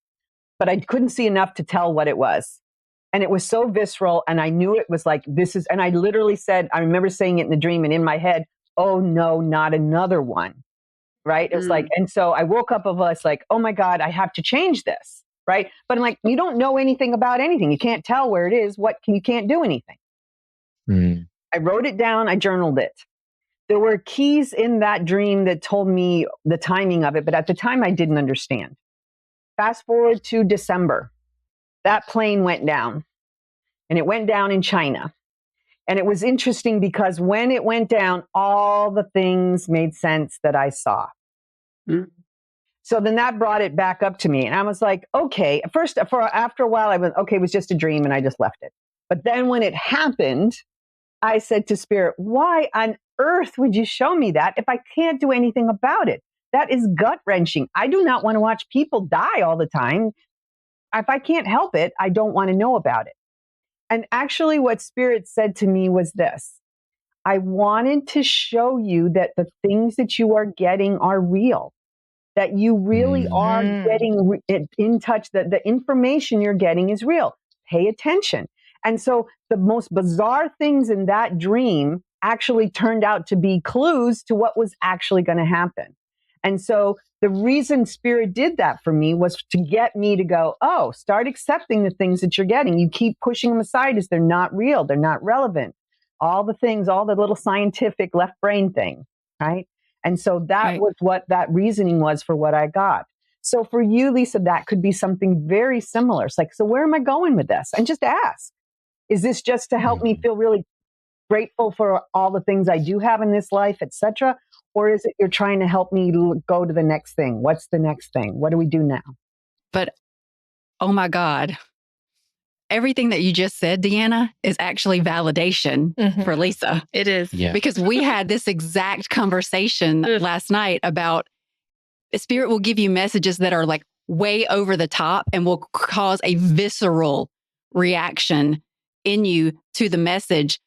but I couldn't see enough to tell what it was. And it was so visceral. And I knew it was like, and I literally said, I remember saying it in the dream and in my head, oh no, not another one. Right. It was like, and so I woke up of us like, oh my God, I have to change this. Right. But I'm like, you don't know anything about anything. You can't tell where it is. You can't do anything. I wrote it down. I journaled it. There were keys in that dream that told me the timing of it. But at the time I didn't understand. Fast forward to December, that plane went down and it went down in China. And it was interesting because when it went down, all the things made sense that I saw. So then that brought it back up to me. And I was like, okay, after a while, I went, okay, it was just a dream and I just left it. But then when it happened, I said to Spirit, why on earth would you show me that if I can't do anything about it? That is gut wrenching. I do not want to watch people die all the time. If I can't help it, I don't want to know about it. And actually what Spirit said to me was this. I wanted to show you that the things that you are getting are real, that you really are getting in touch, that the information you're getting is real. Pay attention. And so the most bizarre things in that dream actually turned out to be clues to what was actually going to happen. And so the reason Spirit did that for me was to get me to go, oh, start accepting the things that you're getting. You keep pushing them aside as they're not real. They're not relevant. All the things, all the little scientific left brain thing, right? And so that was what that reasoning was for what I got. So for you, Lisa, that could be something very similar. It's like, so where am I going with this? And just ask, is this just to help me feel really grateful for all the things I do have in this life, etc.? Or is it you're trying to help me go to the next thing? What's the next thing? What do we do now? But, oh my God, everything that you just said, Deanna, is actually validation for Lisa. It is. Yeah. Because we had this exact conversation last night about Spirit will give you messages that are like way over the top and will cause a visceral reaction in you to the message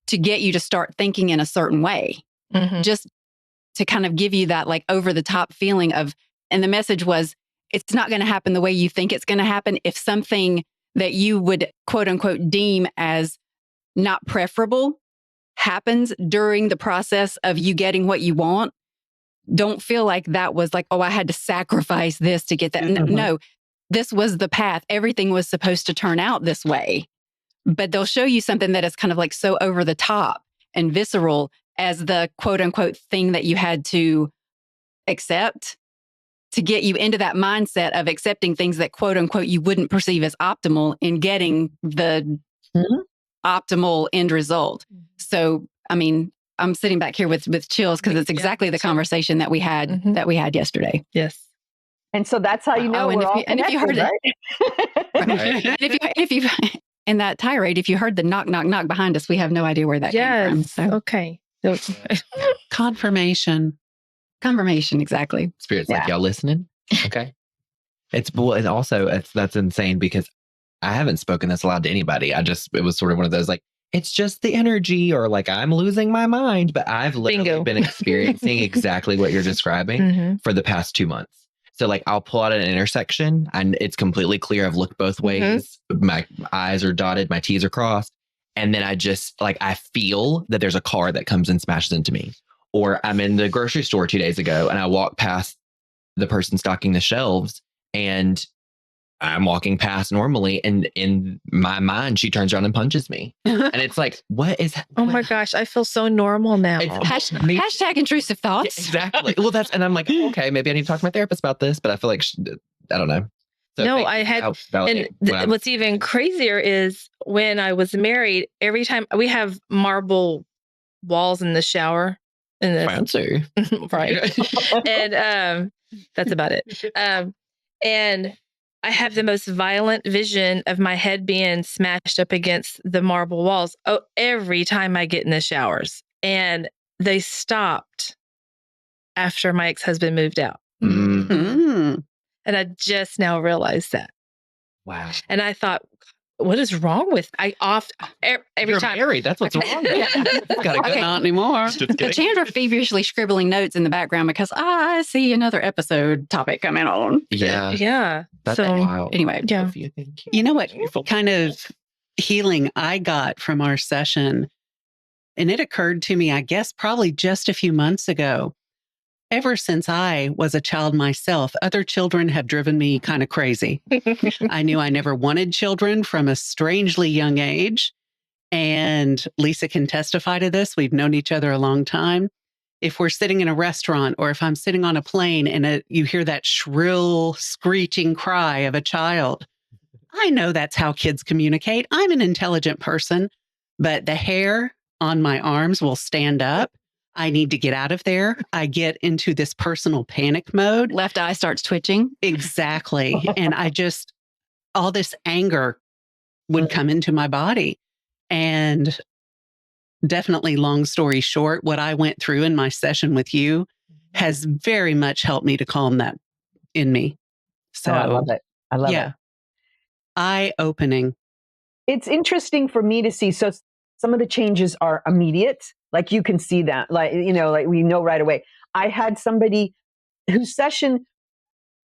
to get you to start thinking in a certain way. Just to kind of give you that like over the top feeling of, and the message was, it's not going to happen the way you think it's going to happen. If something that you would quote unquote deem as not preferable happens during the process of you getting what you want, don't feel like that was like, oh, I had to sacrifice this to get that. No, this was the path. Everything was supposed to turn out this way. But they'll show you something that is kind of like so over the top and visceral as the quote unquote thing that you had to accept to get you into that mindset of accepting things that quote unquote you wouldn't perceive as optimal in getting the optimal end result. So, I mean, I'm sitting back here with chills because it's exactly the conversation that we had yesterday. Yes. And so that's how you know we're all connected, if you heard right? if you in that tirade, if you heard the knock, knock, knock behind us, we have no idea where that came from. So. Okay. Confirmation, exactly. Spirit's like, y'all listening? Okay. And also that's insane because I haven't spoken this aloud to anybody. It was sort of one of those like, it's just the energy or like I'm losing my mind, but I've literally been experiencing exactly what you're describing for the past 2 months. So like I'll pull out an intersection and it's completely clear. I've looked both ways. My I's are dotted, my T's are crossed. And then I just like, I feel that there's a car that comes and smashes into me. Or I'm in the grocery store 2 days ago and I walk past the person stocking the shelves and I'm walking past normally, and in my mind, she turns around and punches me. And it's like, what is... Oh my gosh, I feel so normal now. Hashtag intrusive thoughts. Yeah, exactly. Well, and I'm like, okay, maybe I need to talk to my therapist about this, but I feel like, I don't know. So no, I had... what's even crazier is when I was married, every time we have marble walls in the shower. Fancy. Right. And that's about it. And I have the most violent vision of my head being smashed up against the marble walls every time I get in the showers. And they stopped after my ex-husband moved out. And I just now realized that. Wow. And I thought, what is wrong with every You're time married. That's what's wrong. Not anymore. Chandra feverishly scribbling notes in the background because I see another episode topic coming on. Yeah. That's so wild. Anyway, yeah. You know what kind of healing I got from our session? And it occurred to me, I guess, probably just a few months ago. Ever since I was a child myself, other children have driven me kind of crazy. I knew I never wanted children from a strangely young age. And Lisa can testify to this. We've known each other a long time. If we're sitting in a restaurant or if I'm sitting on a plane and you hear that shrill, screeching cry of a child, I know that's how kids communicate. I'm an intelligent person, but the hair on my arms will stand up. I need to get out of there. I get into this personal panic mode. Left eye starts twitching. Exactly. And all this anger would come into my body. And definitely, long story short, what I went through in my session with you has very much helped me to calm that in me. So I love it. I love it. Eye-opening. It's interesting for me to see. So some of the changes are immediate. Like you can see that, like we know right away. I had somebody whose session,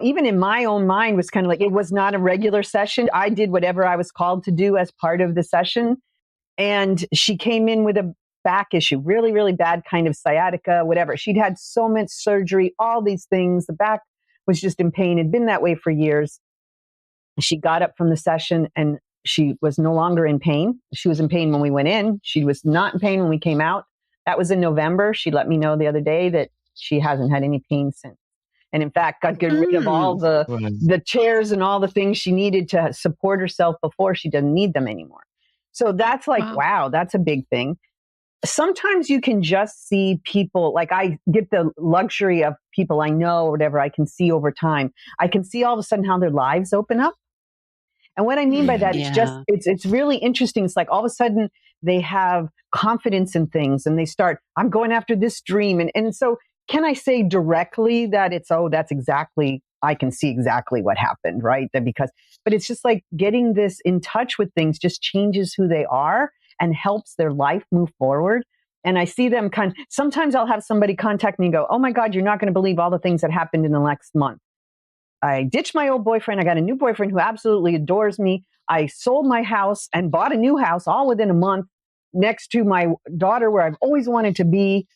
even in my own mind, was kind of like, it was not a regular session. I did whatever I was called to do as part of the session. And she came in with a back issue, really, really bad kind of sciatica, whatever. She'd had so much surgery, all these things. The back was just in pain. It'd been that way for years. She got up from the session and she was no longer in pain. She was in pain when we went in. She was not in pain when we came out. That was in November. She let me know the other day that she hasn't had any pain since. And in fact, got rid of all the chairs and all the things she needed to support herself before. She doesn't need them anymore. So that's like, wow, that's a big thing. Sometimes you can just see people, like I get the luxury of people I know or whatever I can see over time. I can see all of a sudden how their lives open up. And what I mean by that, it's really interesting. It's like all of a sudden they have confidence in things and they start, I'm going after this dream. And so can I say directly that that's exactly, I can see exactly what happened, right? But it's just like getting this in touch with things just changes who they are and helps their life move forward. And I see them sometimes I'll have somebody contact me and go, oh my God, you're not going to believe all the things that happened in the next month. I ditched my old boyfriend. I got a new boyfriend who absolutely adores me. I sold my house and bought a new house all within a month. next to my daughter where I've always wanted to be.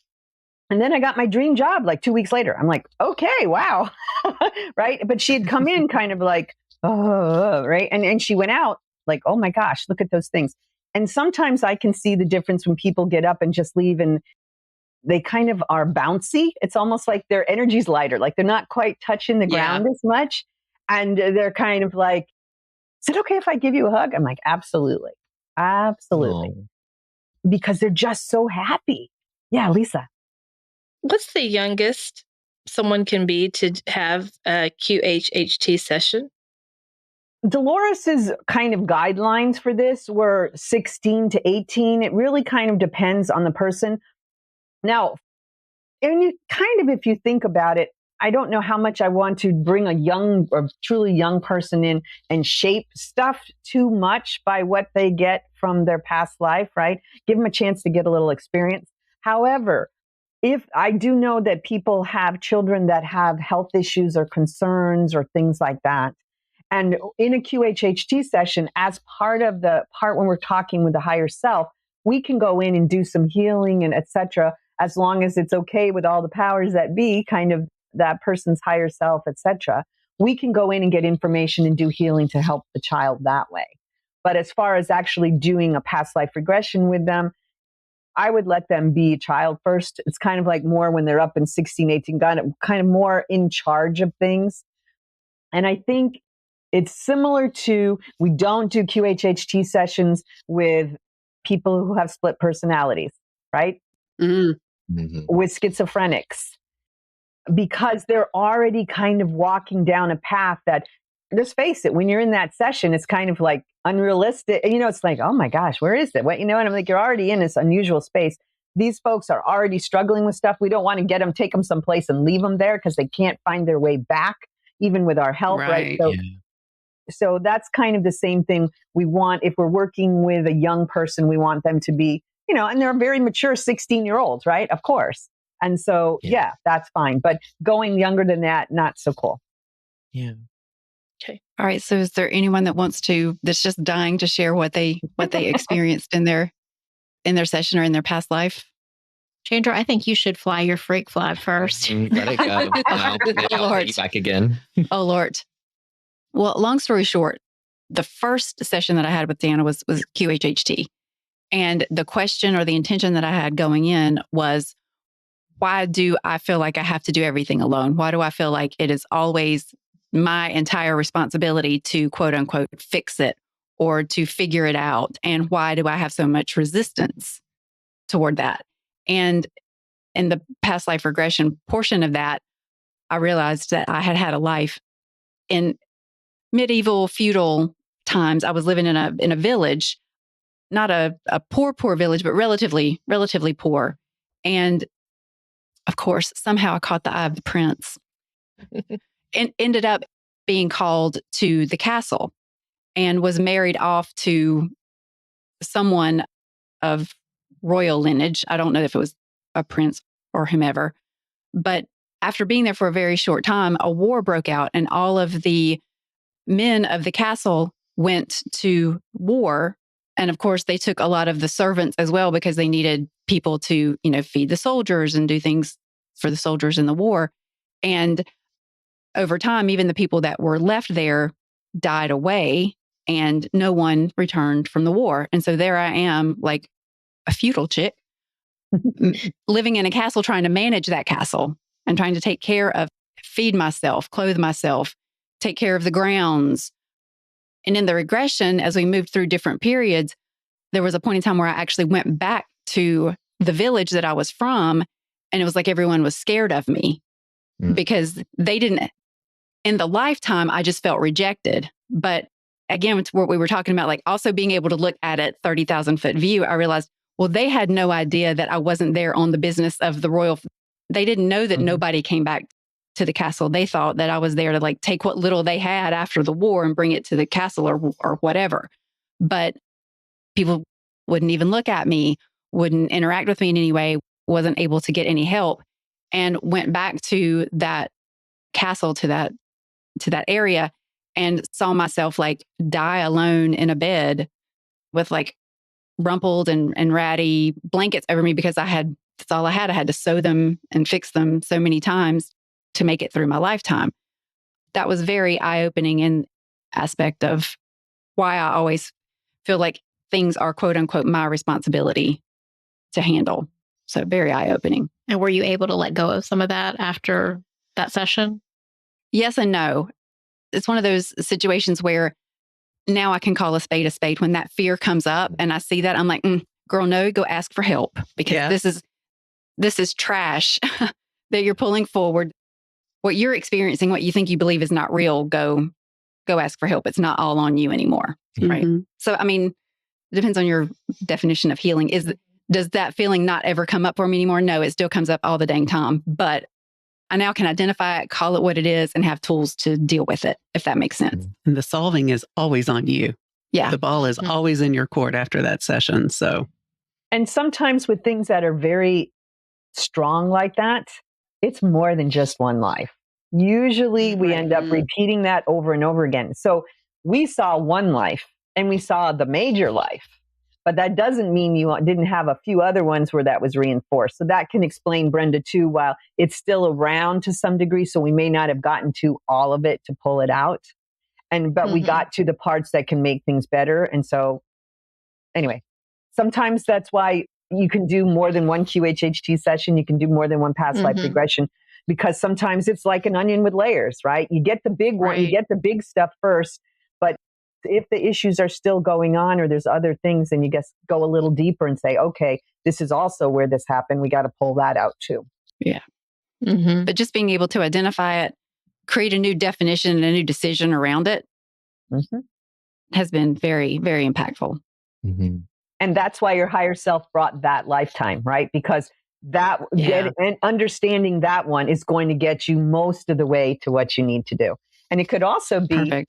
And then I got my dream job like 2 weeks later. I'm like, okay, wow. Right. But she had come in kind of like, oh, right. And she went out like, oh my gosh, look at those things. And sometimes I can see the difference when people get up and just leave and they kind of are bouncy. It's almost like their energy's lighter, like they're not quite touching the ground as much. And they're kind of like, is it okay if I give you a hug? I'm like, absolutely. Absolutely. Oh. Because they're just so happy. Yeah, Lisa. What's the youngest someone can be to have a QHHT session? Dolores's kind of guidelines for this were 16 to 18. It really kind of depends on the person. Now, and you kind of, if you think about it, I don't know how much I want to bring a young or truly young person in and shape stuff too much by what they get from their past life, right? Give them a chance to get a little experience. However, if I do know that people have children that have health issues or concerns or things like that, and in a QHHT session, as part of the part when we're talking with the higher self, we can go in and do some healing and etc. as long as it's okay with all the powers that be, kind of that person's higher self, etc. We can go in and get information and do healing to help the child that way. But as far as actually doing a past life regression with them, I would let them be a child first. It's kind of like more when they're up in 16, 18, kind of more in charge of things. And I think it's similar to, we don't do QHHT sessions with people who have split personalities, right? Mm-hmm. With schizophrenics, because they're already kind of walking down a path that, let's face it, when you're in that session, it's kind of like unrealistic. You know, it's like, oh my gosh, where is it? What, you know, and I'm like, you're already in this unusual space. These folks are already struggling with stuff. We don't want to take them someplace and leave them there because they can't find their way back, even with our help, right? So that's kind of the same thing we want. If we're working with a young person, we want them to be, you know, and they're very mature 16-year-olds, right? Of course. And so, yeah, that's fine. But going younger than that, not so cool. Yeah. Okay. All right. So is there anyone that's just dying to share what they experienced in their session or in their past life? Chandra, I think you should fly your freak flag first. Let it go. I'll take you back again. Oh, Lord. Well, long story short, the first session that I had with Deanna was QHHT. And the question or the intention that I had going in was, why do I feel like I have to do everything alone? Why do I feel like it is always my entire responsibility to quote unquote fix it or to figure it out? And why do I have so much resistance toward that? And in the past life regression portion of that, I realized that I had a life in medieval feudal times. I was living in a village, not a poor village, but relatively poor. And of course, somehow I caught the eye of the prince and ended up being called to the castle and was married off to someone of royal lineage. I don't know if it was a prince or whomever, but after being there for a very short time, a war broke out and all of the men of the castle went to war. And of course, they took a lot of the servants as well because they needed people to, feed the soldiers and do things for the soldiers in the war. And over time, even the people that were left there died away and no one returned from the war. And so there I am, like a feudal chick, living in a castle, trying to manage that castle and trying to take care of, feed myself, clothe myself, take care of the grounds. And in the regression, as we moved through different periods, there was a point in time where I actually went back to the village that I was from. And it was like everyone was scared of me because they didn't, in the lifetime, I just felt rejected. But again, it's what we were talking about, like also being able to look at it 30,000 foot view, I realized, well, they had no idea that I wasn't there on the business of the royal. They didn't know that nobody came back to the castle. They thought that I was there to like take what little they had after the war and bring it to the castle or whatever. But people wouldn't even look at me, wouldn't interact with me in any way, wasn't able to get any help, and went back to that castle, to that area, and saw myself like die alone in a bed with like rumpled and ratty blankets over me because that's all I had. I had to sew them and fix them so many times to make it through my lifetime. That was very eye-opening in aspect of why I always feel like things are quote unquote my responsibility to handle. So very eye-opening. And were you able to let go of some of that after that session? Yes and no. It's one of those situations where now I can call a spade when that fear comes up and I see that I'm like, girl, no, go ask for help because this is trash that you're pulling forward. What you're experiencing, what you think you believe is not real, go ask for help. It's not all on you anymore. Right. So, I mean, it depends on your definition of healing. Does that feeling not ever come up for me anymore? No, it still comes up all the dang time. But I now can identify it, call it what it is, and have tools to deal with it, if that makes sense. And the solving is always on you. Yeah. The ball is always in your court after that session. So, and sometimes with things that are very strong like that, it's more than just one life. Usually we end up repeating that over and over again. So we saw one life and we saw the major life, but that doesn't mean you didn't have a few other ones where that was reinforced. So that can explain Brenda too, while it's still around to some degree. So we may not have gotten to all of it to pull it out. But we got to the parts that can make things better. And so anyway, sometimes that's why you can do more than one QHHT session. You can do more than one past life regression, because sometimes it's like an onion with layers, right? You get the big one, you get the big stuff first, but if the issues are still going on or there's other things, then you just go a little deeper and say, okay, this is also where this happened. We got to pull that out too. Yeah. But just being able to identify it, create a new definition and a new decision around it has been very, very impactful. And that's why your higher self brought that lifetime, right? Because and understanding that one is going to get you most of the way to what you need to do. And it could also be,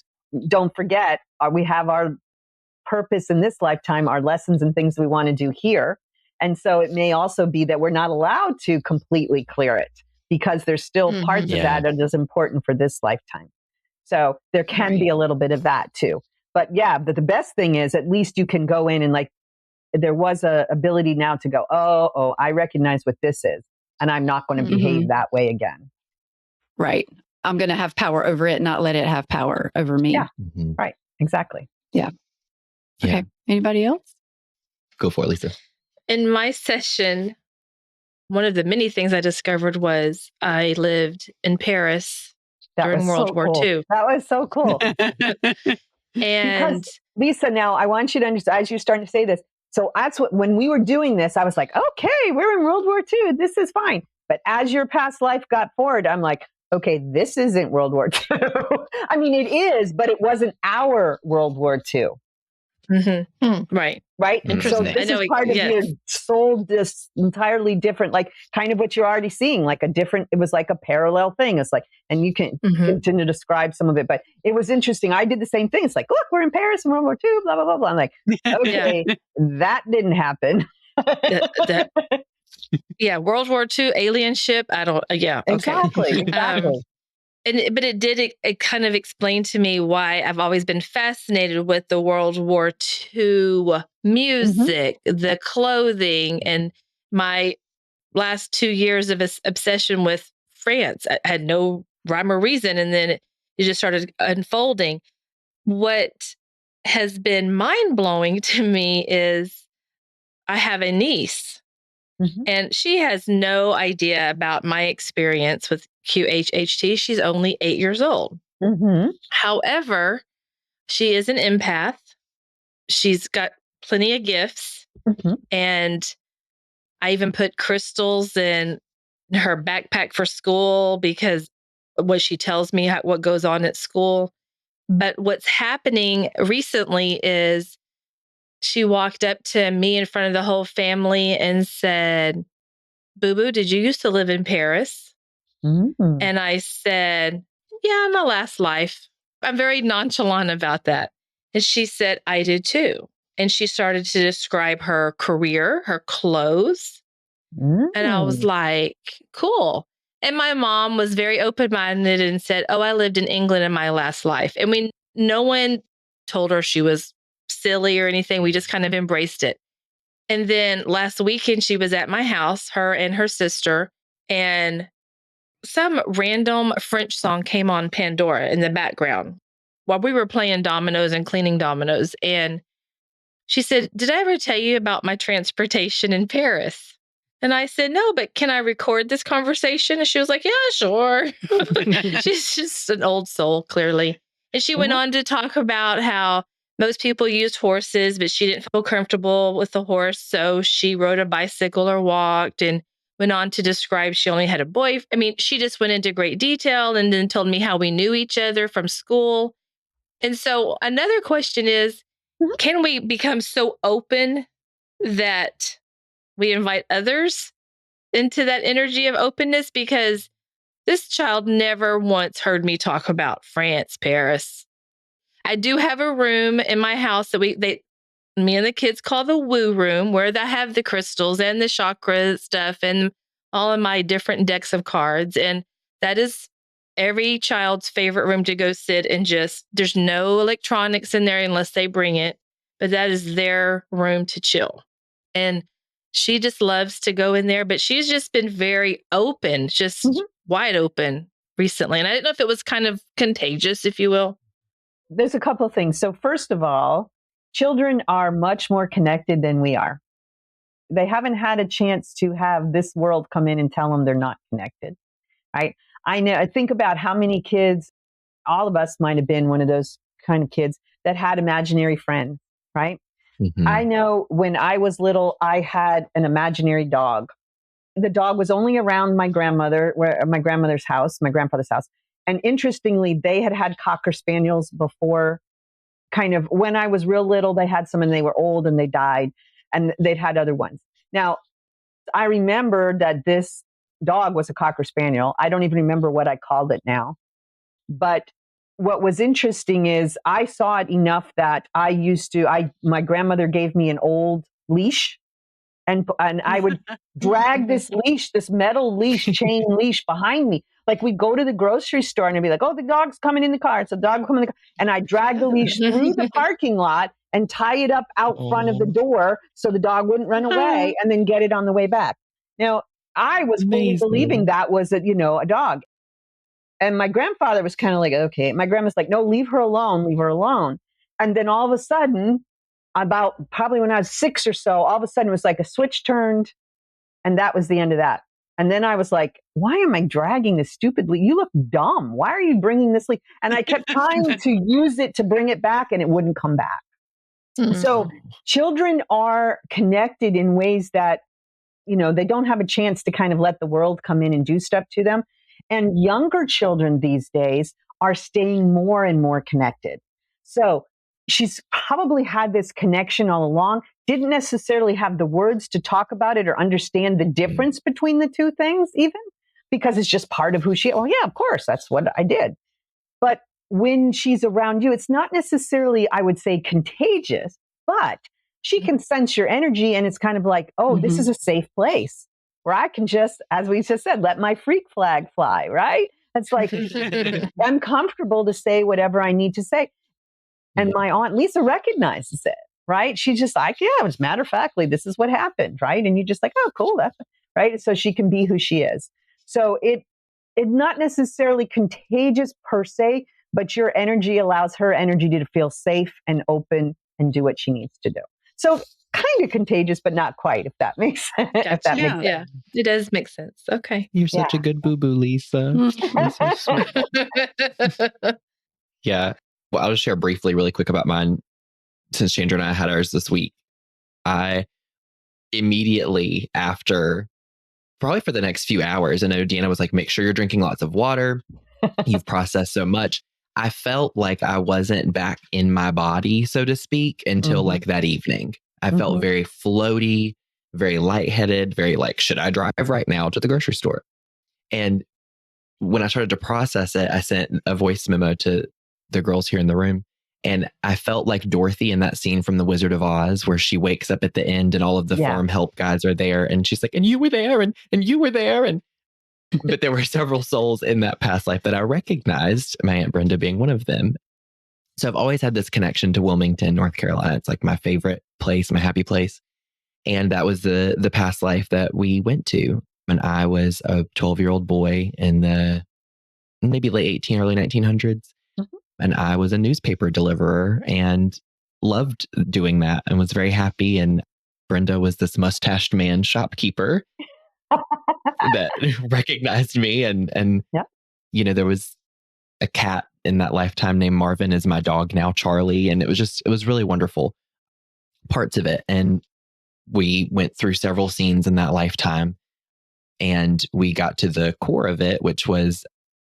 don't forget, we have our purpose in this lifetime, our lessons and things we want to do here. And so it may also be that we're not allowed to completely clear it because there's still parts of that that is important for this lifetime. So there can be a little bit of that too. But but the best thing is at least you can go in and like, there was a ability now to go, oh, I recognize what this is, and I'm not going to behave that way again. Right. I'm going to have power over it, not let it have power over me. Yeah. Right. Exactly. Yeah. Okay. Anybody else? Go for it, Lisa. In my session, one of the many things I discovered was I lived in Paris during World War II. That was so cool. And because, Lisa, now I want you to understand, as you're starting to say this, so that's what, when we were doing this, I was like, okay, we're in World War II. This is fine. But as your past life got forward, I'm like, okay, this isn't World War II. I mean, it is, but it wasn't our World War II. Right. Right. So this is part of your soul, this entirely different, like kind of what you're already seeing, like it was like a parallel thing. It's like, and you can continue to describe some of it, but it was interesting. I did the same thing. It's like, look, we're in Paris in World War II, blah, blah, blah, blah. I'm like, okay, that didn't happen. World War II, alien ship. Exactly. But it kind of explained to me why I've always been fascinated with the World War II music, the clothing, and my last 2 years of obsession with France. I had no rhyme or reason, and then it just started unfolding. What has been mind-blowing to me is I have a niece, and she has no idea about my experience with QHHT. She's only 8 years old. However, she is an empath. She's got plenty of gifts. And I even put crystals in her backpack for school because what she tells me what goes on at school. But what's happening recently is she walked up to me in front of the whole family and said, "Boo Boo, did you used to live in Paris?" And I said, "Yeah, my last life." I'm very nonchalant about that. And she said, "I did too." And she started to describe her career, her clothes. And I was like, cool. And my mom was very open-minded and said, "Oh, I lived in England in my last life." And no one told her she was silly or anything. We just kind of embraced it. And then last weekend, she was at my house, her and her sister, and some random French song came on Pandora in the background while we were playing dominoes and cleaning dominoes. And she said, "Did I ever tell you about my transportation in Paris?" And I said, "No, but can I record this conversation?" And she was like, "Yeah, sure." She's just an old soul, clearly. And she went on to talk about how most people used horses, but she didn't feel comfortable with the horse. So she rode a bicycle or walked, and went on to describe she only had a boy. I mean, she just went into great detail and then told me how we knew each other from school. And so another question is, can we become so open that we invite others into that energy of openness? Because this child never once heard me talk about France, Paris. I do have a room in my house that me and the kids call the woo room, where I have the crystals and the chakra stuff and all of my different decks of cards. And that is every child's favorite room to go sit and there's no electronics in there unless they bring it, but that is their room to chill. And she just loves to go in there, but she's just been very open, just wide open recently. And I didn't know if it was kind of contagious, if you will. There's a couple of things. So first of all, children are much more connected than we are. They haven't had a chance to have this world come in and tell them they're not connected, right? I think about how many kids, all of us might have been one of those kind of kids that had imaginary friends, right? I know when I was little, I had an imaginary dog. The dog was only around my grandmother's house, my grandfather's house. And interestingly, they had Cocker Spaniels before. Kind of when I was real little, they had some and they were old and they died, and they'd had other ones. Now, I remember that this dog was a Cocker Spaniel. I don't even remember what I called it now. But what was interesting is I saw it enough that my grandmother gave me an old leash, and I would drag this leash, this metal leash, chain leash behind me. Like we'd go to the grocery store and I'd be like, "Oh, the dog's coming in the car. It's a dog coming in the car." And I drag the leash through the parking lot and tie it up out front of the door so the dog wouldn't run away, and then get it on the way back. Now, I was fully believing that was a dog. And my grandfather was kind of like, okay. My grandma's like, "No, leave her alone, leave her alone." And then all of a sudden, about probably when I was 6 or so, all of a sudden it was like a switch turned, and that was the end of that. And then I was like, "Why am I dragging this stupidly? You look dumb. Why are you bringing this?" And I kept trying to use it to bring it back, and it wouldn't come back. So children are connected in ways that, they don't have a chance to kind of let the world come in and do stuff to them. And younger children these days are staying more and more connected. So she's probably had this connection all along, didn't necessarily have the words to talk about it or understand the difference between the two things even, because it's just part of who she is. Well, yeah, of course, that's what I did. But when she's around you, it's not necessarily, I would say, contagious, but she can sense your energy, and it's kind of like, oh, this is a safe place where I can just, as we just said, let my freak flag fly, right? It's like, I'm comfortable to say whatever I need to say. And my Aunt Lisa recognizes it, right? She's just like, yeah, it's matter of factly, this is what happened, right? And you're just like, oh, cool, that's right. So she can be who she is. So it's not necessarily contagious per se, but your energy allows her energy to feel safe and open and do what she needs to do. So kind of contagious, but not quite, if that makes sense. Gotcha. If that makes sense. Yeah, it does make sense. Okay. You're such a good boo-boo, Lisa. You're so sweet. Yeah. Well, I'll just share briefly, really quick about mine. Since Chandra and I had ours this week, I immediately after, probably for the next few hours, I know Deanna was like, "Make sure you're drinking lots of water. You've processed so much." I felt like I wasn't back in my body, so to speak, until like that evening. I felt very floaty, very lightheaded, very like, should I drive right now to the grocery store? And when I started to process it, I sent a voice memo to the girls here in the room. And I felt like Dorothy in that scene from The Wizard of Oz, where she wakes up at the end and all of the farm help guys are there. And she's like, "And you were there, and you were there." But there were several souls in that past life that I recognized, my Aunt Brenda being one of them. So I've always had this connection to Wilmington, North Carolina. It's like my favorite place, my happy place. And that was the past life that we went to. And I was a 12-year-old boy in the maybe late 18, early 1900s. And I was a newspaper deliverer and loved doing that and was very happy. And Brenda was this mustached man shopkeeper that recognized me. And you know, there was a cat in that lifetime named Marvin, is my dog now, Charlie. And it was really wonderful parts of it. And we went through several scenes in that lifetime. And we got to the core of it, which was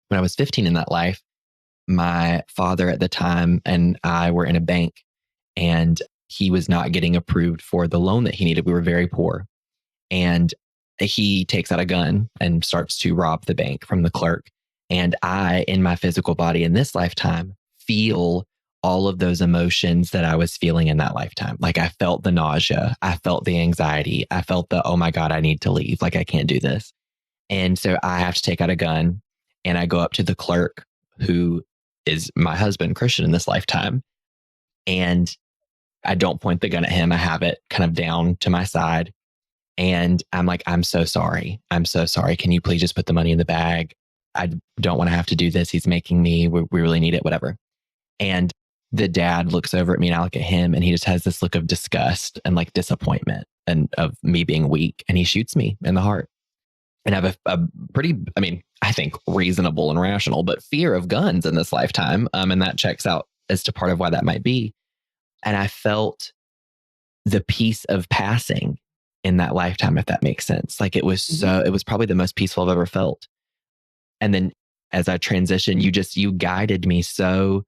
when I was 15 in that life, my father at the time and I were in a bank, and he was not getting approved for the loan that he needed. We were very poor. And he takes out a gun and starts to rob the bank from the clerk. And I, in my physical body in this lifetime, feel all of those emotions that I was feeling in that lifetime. Like I felt the nausea, I felt the anxiety, I felt the, oh my God, I need to leave. Like I can't do this. And so I have to take out a gun and I go up to the clerk, who is my husband, Christian, in this lifetime. And I don't point the gun at him. I have it kind of down to my side. And I'm like, I'm so sorry. I'm so sorry. Can you please just put the money in the bag? I don't want to have to do this. He's making me, we really need it, whatever. And the dad looks over at me and I look at him, and he just has this look of disgust and like disappointment and of me being weak. And he shoots me in the heart. And I have a pretty, I mean, I think reasonable and rational, but fear of guns in this lifetime. And that checks out as to part of why that might be. And I felt the peace of passing in that lifetime, if that makes sense. Like it was it was probably the most peaceful I've ever felt. And then as I transitioned, you guided me so,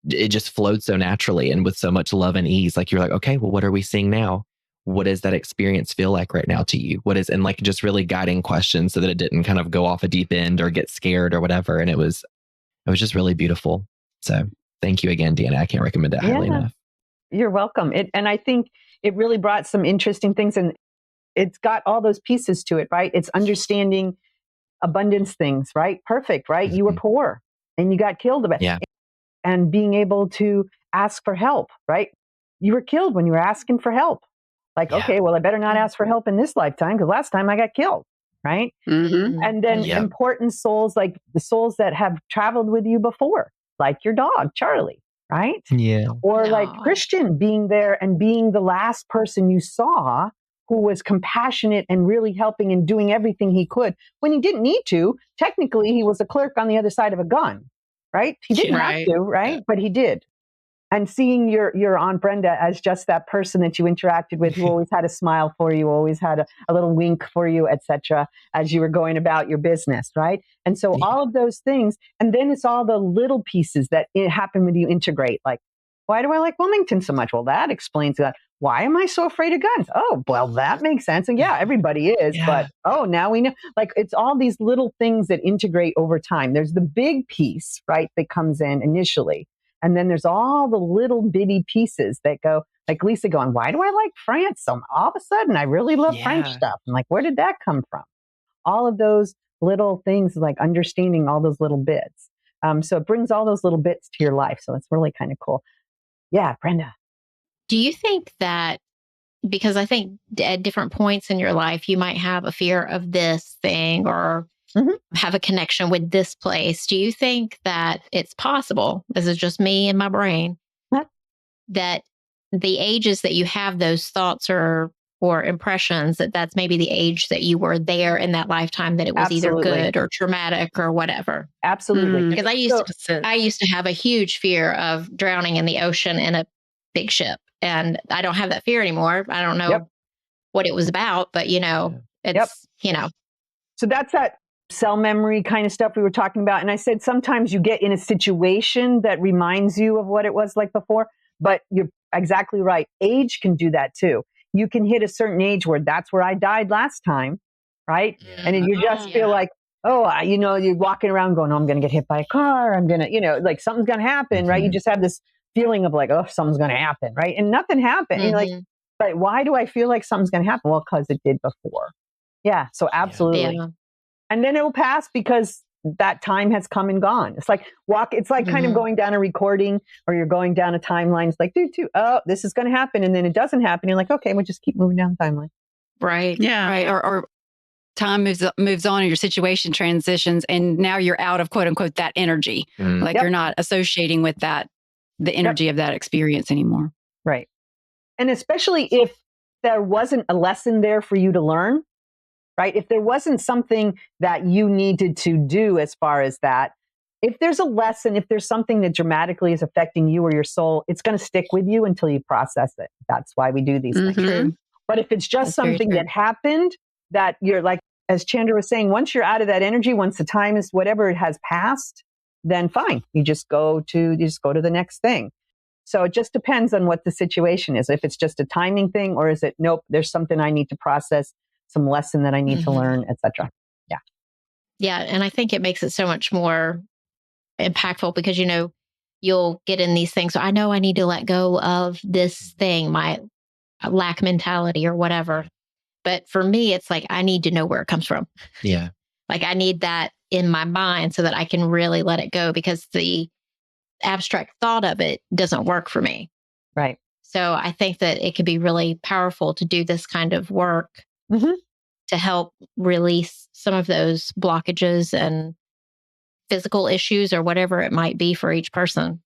it just flowed so naturally and with so much love and ease. Like you're like, okay, well, what are we seeing now? What does that experience feel like right now to you? And like just really guiding questions so that it didn't kind of go off a deep end or get scared or whatever. And it was just really beautiful. So thank you again, Deanna. I can't recommend it highly enough. You're welcome. And I think it really brought some interesting things, and it's got all those pieces to it, right? It's understanding abundance things, right? Perfect, right? You were poor and you got killed about it. And being able to ask for help, right? You were killed when you were asking for help. Like, okay, well, I better not ask for help in this lifetime because last time I got killed, right? And then important souls, like the souls that have traveled with you before, like your dog, Charlie, right? Yeah. Or like Christian being there and being the last person you saw who was compassionate and really helping and doing everything he could when he didn't need to. Technically, he was a clerk on the other side of a gun, right? He didn't have to, right? But he did. And seeing your Aunt Brenda as just that person that you interacted with, who always had a smile for you, always had a little wink for you, etc., as you were going about your business, right? And so all of those things, and then it's all the little pieces that happen when you integrate. Like, why do I like Wilmington so much? Well, that explains that. Why am I so afraid of guns? Oh, well, that makes sense. And yeah, everybody is, but now we know. Like, it's all these little things that integrate over time. There's the big piece, right, that comes in initially. And then there's all the little bitty pieces that go, like Lisa going, why do I like France so much? All of a sudden, I really love French stuff. I'm like, where did that come from? All of those little things, like understanding all those little bits. So it brings all those little bits to your life. So it's really kind of cool. Yeah, Brenda. Do you think that, because I think at different points in your life, you might have a fear of this thing or have a connection with this place. Do you think that it's possible, this is just me and my brain, that the ages that you have those thoughts or impressions, that's maybe the age that you were there in that lifetime, that it was either good or traumatic or whatever? Absolutely. Because I used to have a huge fear of drowning in the ocean in a big ship. And I don't have that fear anymore. I don't know what it was about, but it's, So that's that cell memory kind of stuff we were talking about. And I said, sometimes you get in a situation that reminds you of what it was like before, but you're exactly right. Age can do that too. You can hit a certain age where that's where I died last time, right? And then you just feel like, you're walking around going, oh, I'm going to get hit by a car. I'm going to, like something's going to happen, right? You just have this feeling of like, oh, something's going to happen, right? And nothing happened. You're like, but why do I feel like something's going to happen? Well, because it did before. Yeah. So absolutely. And then it will pass because that time has come and gone. It's like kind of going down a recording, or you're going down a timeline. It's like, oh, this is going to happen. And then it doesn't happen. You're like, okay, we'll just keep moving down the timeline. Right. Yeah. Right. Or time moves on and your situation transitions, and now you're out of quote unquote that energy. Like you're not associating with that, the energy of that experience anymore. Right. And especially if there wasn't a lesson there for you to learn, right? If there wasn't something that you needed to do as far as that, if there's a lesson, if there's something that dramatically is affecting you or your soul, it's going to stick with you until you process it. That's why we do these things. True. But if it's just something that happened that you're like, as Chandra was saying, once you're out of that energy, once the time is whatever it has passed, then fine. You just go to the next thing. So it just depends on what the situation is. If it's just a timing thing, or is it, nope, there's something I need to process, some lesson that I need to learn, etc. Yeah. Yeah. And I think it makes it so much more impactful because, you'll get in these things. So I know I need to let go of this thing, my lack mentality or whatever. But for me, it's like, I need to know where it comes from. Yeah. Like I need that in my mind so that I can really let it go, because the abstract thought of it doesn't work for me. Right. So I think that it could be really powerful to do this kind of work to help release some of those blockages and physical issues or whatever it might be for each person.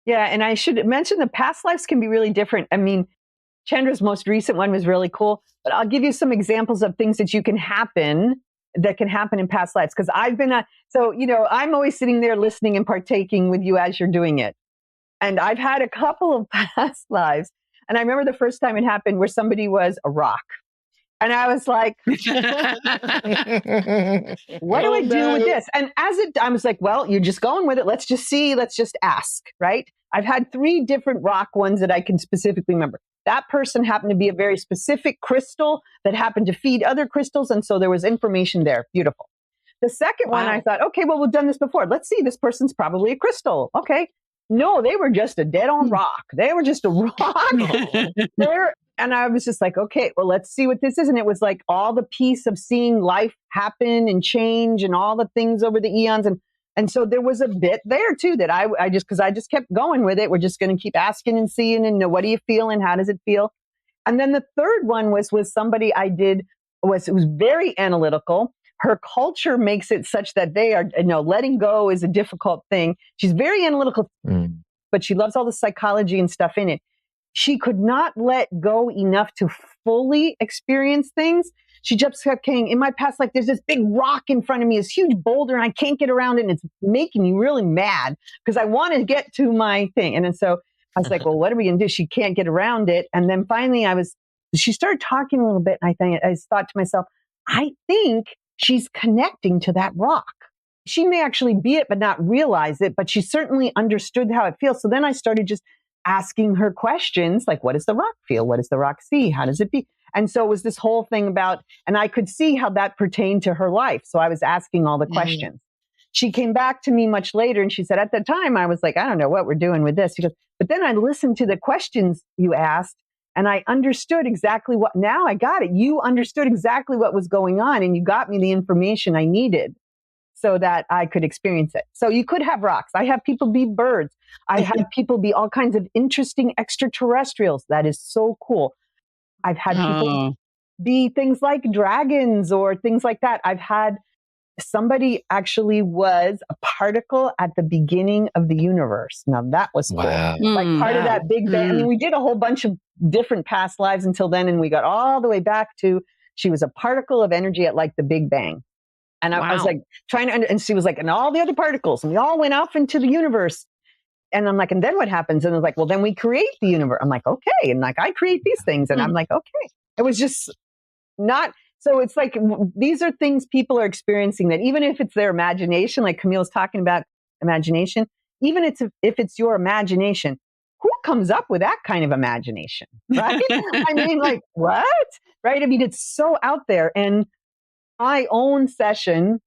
Yeah. And I should mention the past lives can be really different. I mean, Chandra's most recent one was really cool, but I'll give you some examples of things that can happen in past lives. Because I've been I'm always sitting there listening and partaking with you as you're doing it. And I've had a couple of past lives. And I remember the first time it happened where somebody was a rock. And I was like, what do I do with this? And I was like, well, you're just going with it. Let's just see. Let's just ask, right? I've had 3 different rock ones that I can specifically remember. That person happened to be a very specific crystal that happened to feed other crystals. And so there was information there. Beautiful. The second one, I thought, okay, well, we've done this before. Let's see. This person's probably a crystal. Okay. No, they were just a dead on rock. They were just a rock. And I was just like, okay, well, let's see what this is. And it was like all the piece of seeing life happen and change and all the things over the eons. And so there was a bit there too that I just kept going with it. We're just going to keep asking and seeing and what do you feel and how does it feel? And then the third one was somebody it was very analytical. Her culture makes it such that they are, letting go is a difficult thing. She's very analytical, but she loves all the psychology and stuff in it. She could not let go enough to fully experience things. She just kept saying, in my past life, there's this big rock in front of me, this huge boulder, and I can't get around it, and it's making me really mad because I want to get to my thing. And then so I was like, well, what are we going to do? She can't get around it. And then finally she started talking a little bit, and I thought to myself, I think she's connecting to that rock. She may actually be it, but not realize it, but she certainly understood how it feels. So then I started just asking her questions like, what does the rock feel? What does the rock see? How does it be? And so it was this whole thing about, and I could see how that pertained to her life. So I was asking all the questions. She came back to me much later and she said, at the time, I was like, I don't know what we're doing with this. She goes, but then I listened to the questions you asked and I understood exactly now I got it. You understood exactly what was going on and you got me the information I needed so that I could experience it. So you could have rocks. I have people be birds. I have people be all kinds of interesting extraterrestrials. That is so cool. I've had people be things like dragons or things like that. I've had somebody actually was a particle at the beginning of the universe. Now that was cool. Wow. Like part of that big bang. I mean, we did a whole bunch of different past lives until then. And we got all the way back to, she was a particle of energy at like the Big Bang. And I was like trying to, and she was like, and all the other particles, and we all went off into the universe. And I'm like, and then what happens? And I was like, well, then we create the universe. I'm like, okay. And like, I create these things. And I'm like, okay. It was just not, so it's like, these are things people are experiencing that even if it's their imagination, like Camille's talking about imagination, even if it's your imagination, who comes up with that kind of imagination? Right? I mean, like, what? Right? I mean, it's so out there. And my own session,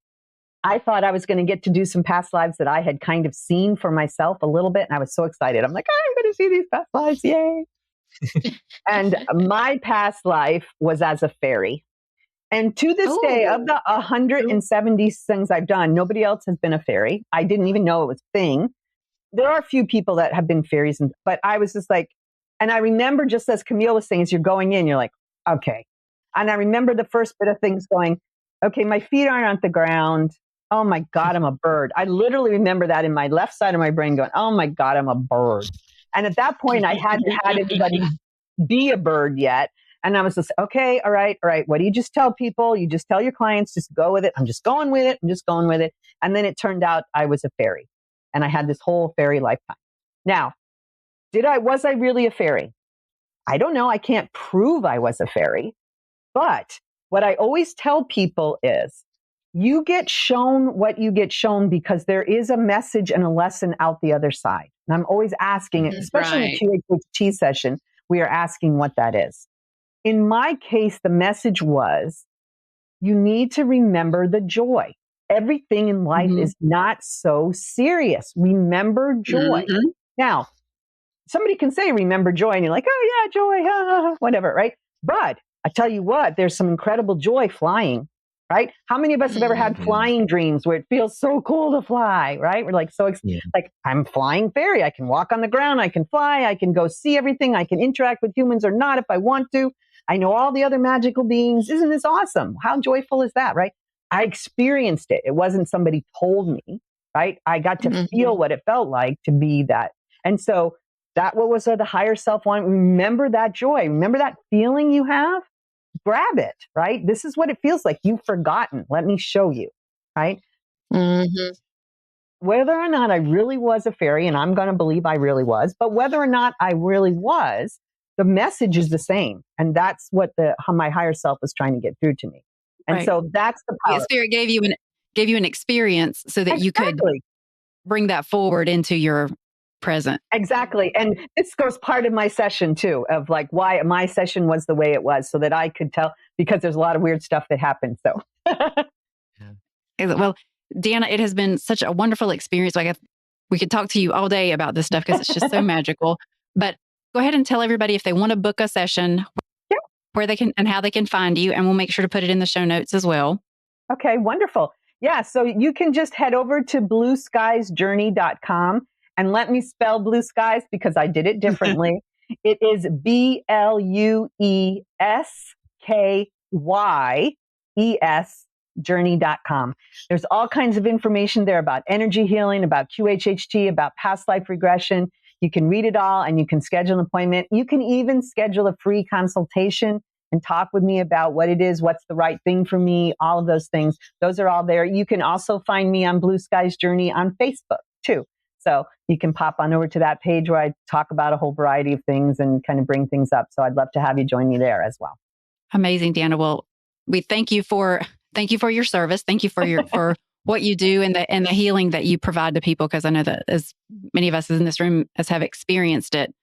I thought I was going to get to do some past lives that I had kind of seen for myself a little bit. And I was so excited. I'm like, I'm going to see these past lives. Yay. And my past life was as a fairy. And to this day, of the 170 things I've done, nobody else has been a fairy. I didn't even know it was a thing. There are a few people that have been fairies, but I was just like, and I remember just as Camille was saying, as you're going in, you're like, okay. And I remember the first bit of things going, okay, my feet aren't on the ground. Oh my God, I'm a bird. I literally remember that in my left side of my brain going, oh my God, I'm a bird. And at that point, I hadn't had anybody be a bird yet. And I was just, okay, all right. What do you just tell people? You just tell your clients, just go with it. I'm just going with it. And then it turned out I was a fairy and I had this whole fairy lifetime. Now, was I really a fairy? I don't know. I can't prove I was a fairy, but what I always tell people is you get shown what you get shown because there is a message and a lesson out the other side. And I'm always asking it, especially in the QHHT session, we are asking what that is. In my case, the message was, you need to remember the joy. Everything in life is not so serious. Remember joy. Now, somebody can say, remember joy, and you're like, oh yeah, joy, whatever, right? But I tell you what, there's some incredible joy flying, right? How many of us have ever had flying dreams where it feels so cool to fly, right? We're like, like, I'm flying fairy. I can walk on the ground. I can fly. I can go see everything. I can interact with humans or not if I want to. I know all the other magical beings. Isn't this awesome? How joyful is that, right? I experienced it. It wasn't somebody told me, right? I got to feel what it felt like to be that. And so what was the higher self want? Remember that joy. Remember that feeling you have? Grab it, right? This is what it feels like. You've forgotten. Let me show you, right? Whether or not I really was a fairy, and I'm going to believe I really was, but whether or not I really was, the message is the same. And that's what my higher self was trying to get through to me. And so that's the power. The spirit gave you an experience so that you could bring that forward into your present. Exactly. And this goes part of my session too, of like why my session was the way it was, so that I could tell, because there's a lot of weird stuff that happened. So, well, Deanna, it has been such a wonderful experience. We could talk to you all day about this stuff because it's just so magical. But go ahead and tell everybody if they want to book a session, where they can and how they can find you, and we'll make sure to put it in the show notes as well. Okay, wonderful. Yeah, so you can just head over to blueskiesjourney.com. And let me spell Blueskyes because I did it differently. It is BLUESKYES journey.com. There's all kinds of information there about energy healing, about QHHT, about past life regression. You can read it all and you can schedule an appointment. You can even schedule a free consultation and talk with me about what it is, what's the right thing for me, all of those things. Those are all there. You can also find me on Blueskyes Journey on Facebook too. So you can pop on over to that page where I talk about a whole variety of things and kind of bring things up. So I'd love to have you join me there as well. Amazing, Deanna. Well, we thank you for your service. Thank you for what you do and the healing that you provide to people. Because I know that as many of us in this room as have experienced it,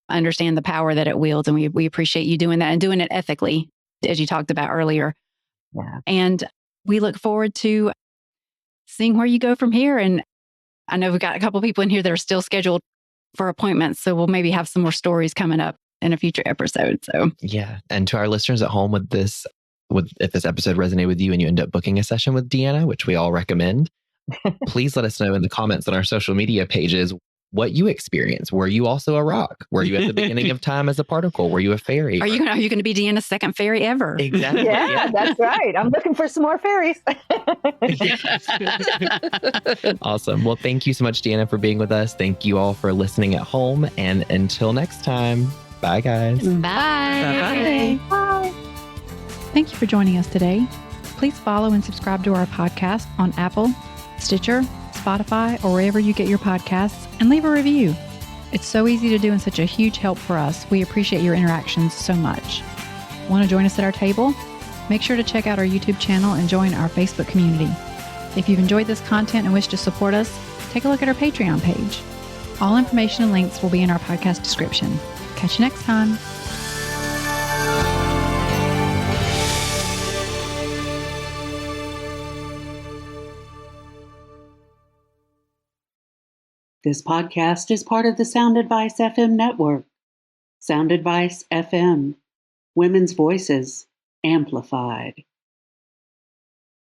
understand the power that it wields, and we appreciate you doing that and doing it ethically, as you talked about earlier. Yeah. And we look forward to seeing where you go from here. And I know we've got a couple of people in here that are still scheduled for appointments. So we'll maybe have some more stories coming up in a future episode. So yeah. And to our listeners at home if this episode resonated with you and you end up booking a session with Deanna, which we all recommend, please let us know in the comments on our social media pages what you experienced. Were you also a rock? Were you at the beginning of time as a particle? Were you a fairy? Are you going to be Deanna's second fairy ever? Exactly. Yeah, that's right. I'm looking for some more fairies. Awesome. Well, thank you so much, Deanna, for being with us. Thank you all for listening at home. And until next time, bye, guys. Bye. Bye. Thank you for joining us today. Please follow and subscribe to our podcast on Apple, Stitcher, Spotify, or wherever you get your podcasts, and leave a review. It's so easy to do and such a huge help for us. We appreciate your interactions so much. Want to join us at our table? Make sure to check out our YouTube channel and join our Facebook community. If you've enjoyed this content and wish to support us, take a look at our Patreon page. All information and links will be in our podcast description. Catch you next time. This podcast is part of the Sound Advice FM network. Sound Advice FM. Women's voices amplified.